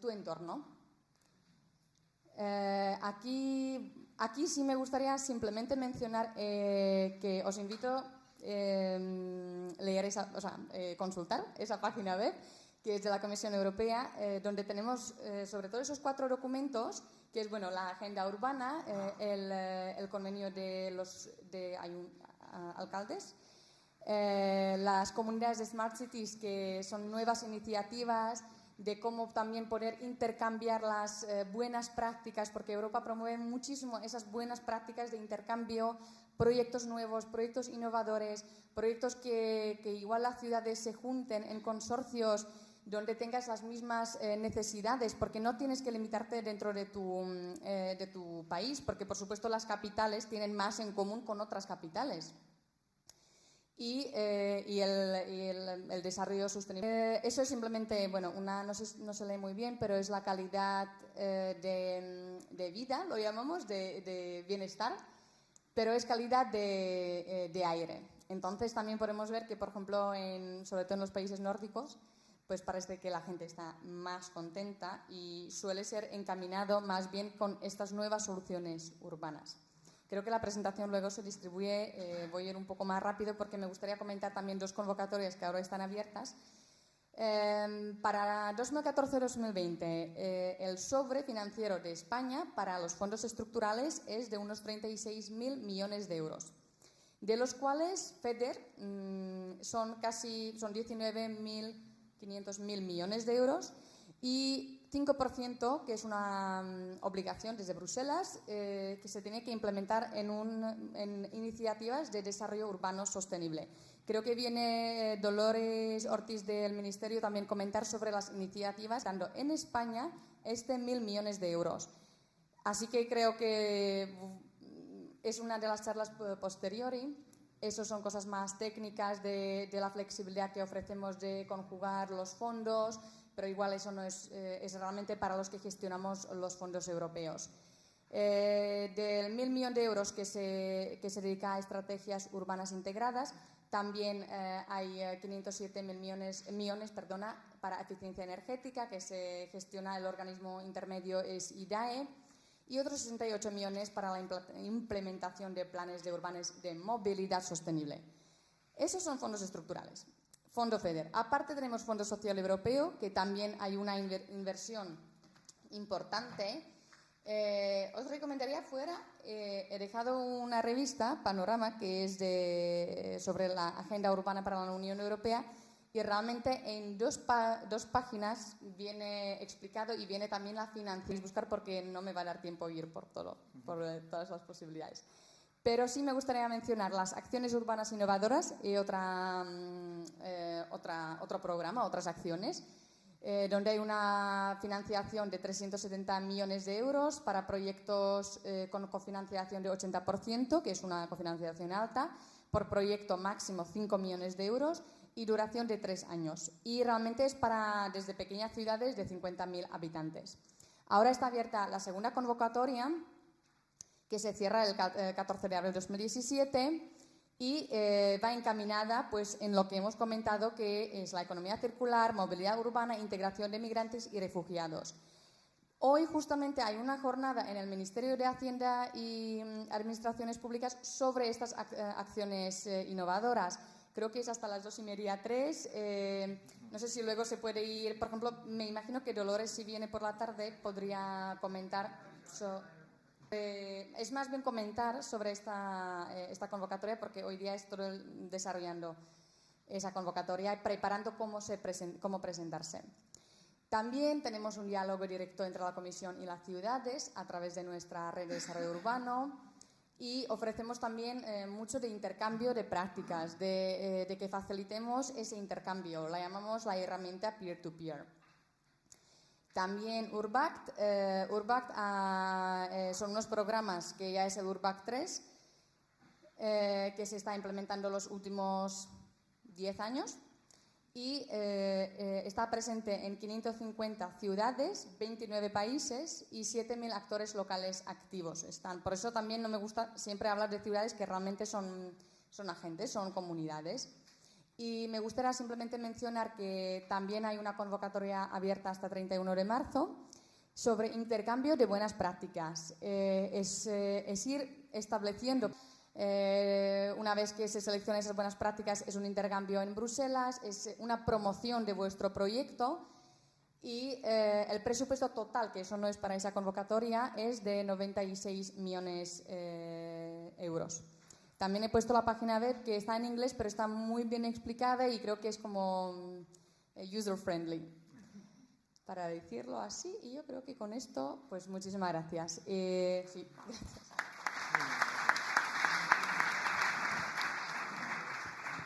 tu entorno. Aquí sí me gustaría simplemente mencionar que os invito a leer consultar esa página web, que es de la Comisión Europea, donde tenemos sobre todo esos 4 documentos, que es la agenda urbana, el convenio de alcaldes, las comunidades de Smart Cities, que son nuevas iniciativas de cómo también poder intercambiar las buenas prácticas, porque Europa promueve muchísimo esas buenas prácticas de intercambio, proyectos nuevos, proyectos innovadores, proyectos que igual las ciudades se junten en consorcios donde tengas las mismas necesidades, porque no tienes que limitarte dentro de tu país, porque por supuesto las capitales tienen más en común con otras capitales. Y el desarrollo sostenible. Eso es simplemente, no se lee muy bien, pero es la calidad de vida, lo llamamos, de bienestar, pero es calidad de aire. Entonces también podemos ver que, por ejemplo, sobre todo en los países nórdicos, pues parece que la gente está más contenta y suele ser encaminado más bien con estas nuevas soluciones urbanas. Creo que la presentación luego se distribuye, voy a ir un poco más rápido porque me gustaría comentar también 2 convocatorias que ahora están abiertas. Para 2014-2020, el sobre financiero de España para los fondos estructurales es de unos 36.000 millones de euros, de los cuales FEDER son 19.500 millones de euros y 5%, que es una obligación desde Bruselas, que se tiene que implementar en iniciativas de desarrollo urbano sostenible. Creo que viene Dolores Ortiz del Ministerio también comentar sobre las iniciativas, dando en España 1.000 millones de euros. Así que creo que es una de las charlas posteriori. Eso son cosas más técnicas de la flexibilidad que ofrecemos de conjugar los fondos, pero igual eso no es realmente para los que gestionamos los fondos europeos. Del 1.000 millones de euros que se dedica a estrategias urbanas integradas, también hay 507.000 millones para eficiencia energética, que se gestiona el organismo intermedio es IDAE, y otros 68 millones para la implementación de planes de urbanos de movilidad sostenible. Esos son fondos estructurales. Fondo FEDER. Aparte tenemos Fondo Social Europeo, que también hay una inversión importante. Os recomendaría he dejado una revista, Panorama, que es sobre la agenda urbana para la Unión Europea, y realmente en dos páginas viene explicado y viene también la financiación. Buscar porque no me va a dar tiempo a ir por todas las posibilidades. Pero sí me gustaría mencionar las acciones urbanas innovadoras y otro programa, otras acciones, donde hay una financiación de 370 millones de euros para proyectos con cofinanciación de 80%, que es una cofinanciación alta, por proyecto máximo 5 millones de euros y duración de 3 años. Y realmente es desde pequeñas ciudades de 50.000 habitantes. Ahora está abierta la segunda convocatoria, que se cierra el 14 de abril de 2017 y va encaminada en lo que hemos comentado, que es la economía circular, movilidad urbana, integración de migrantes y refugiados. Hoy justamente hay una jornada en el Ministerio de Hacienda y Administraciones Públicas sobre estas acciones innovadoras. Creo que es hasta las 2:30, 3. No sé si luego se puede ir. Por ejemplo, me imagino que Dolores, si viene por la tarde, podría comentar. Es más bien comentar sobre esta convocatoria, porque hoy día estoy desarrollando esa convocatoria y preparando cómo presentarse. También tenemos un diálogo directo entre la Comisión y las ciudades a través de nuestra red de desarrollo urbano y ofrecemos también mucho de intercambio de prácticas, de que facilitemos ese intercambio. La llamamos la herramienta peer-to-peer. También Urbact. Son unos programas que ya es el Urbact 3, que se está implementando los últimos 10 años. Y está presente en 550 ciudades, 29 países y 7.000 actores locales activos están. Por eso también no me gusta siempre hablar de ciudades que realmente son agentes, son comunidades. Y me gustaría simplemente mencionar que también hay una convocatoria abierta hasta 31 de marzo sobre intercambio de buenas prácticas. Es ir estableciendo... una vez que se seleccionan esas buenas prácticas, es un intercambio en Bruselas, es una promoción de vuestro proyecto y el presupuesto total, que eso no es para esa convocatoria, es de 96 millones euros. También he puesto la página web, que está en inglés, pero está muy bien explicada y creo que es como user-friendly, para decirlo así. Y yo creo que con esto, pues muchísimas gracias. Sí, gracias.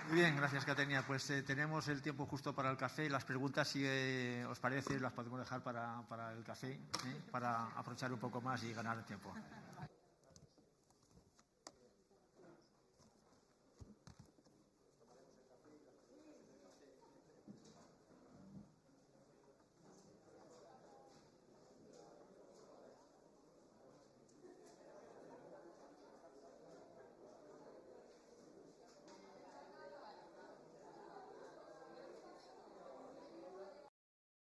Muy bien, gracias, Catenia. Pues tenemos el tiempo justo para el café. Las preguntas, si os parece, las podemos dejar para el café, para aprovechar un poco más y ganar tiempo.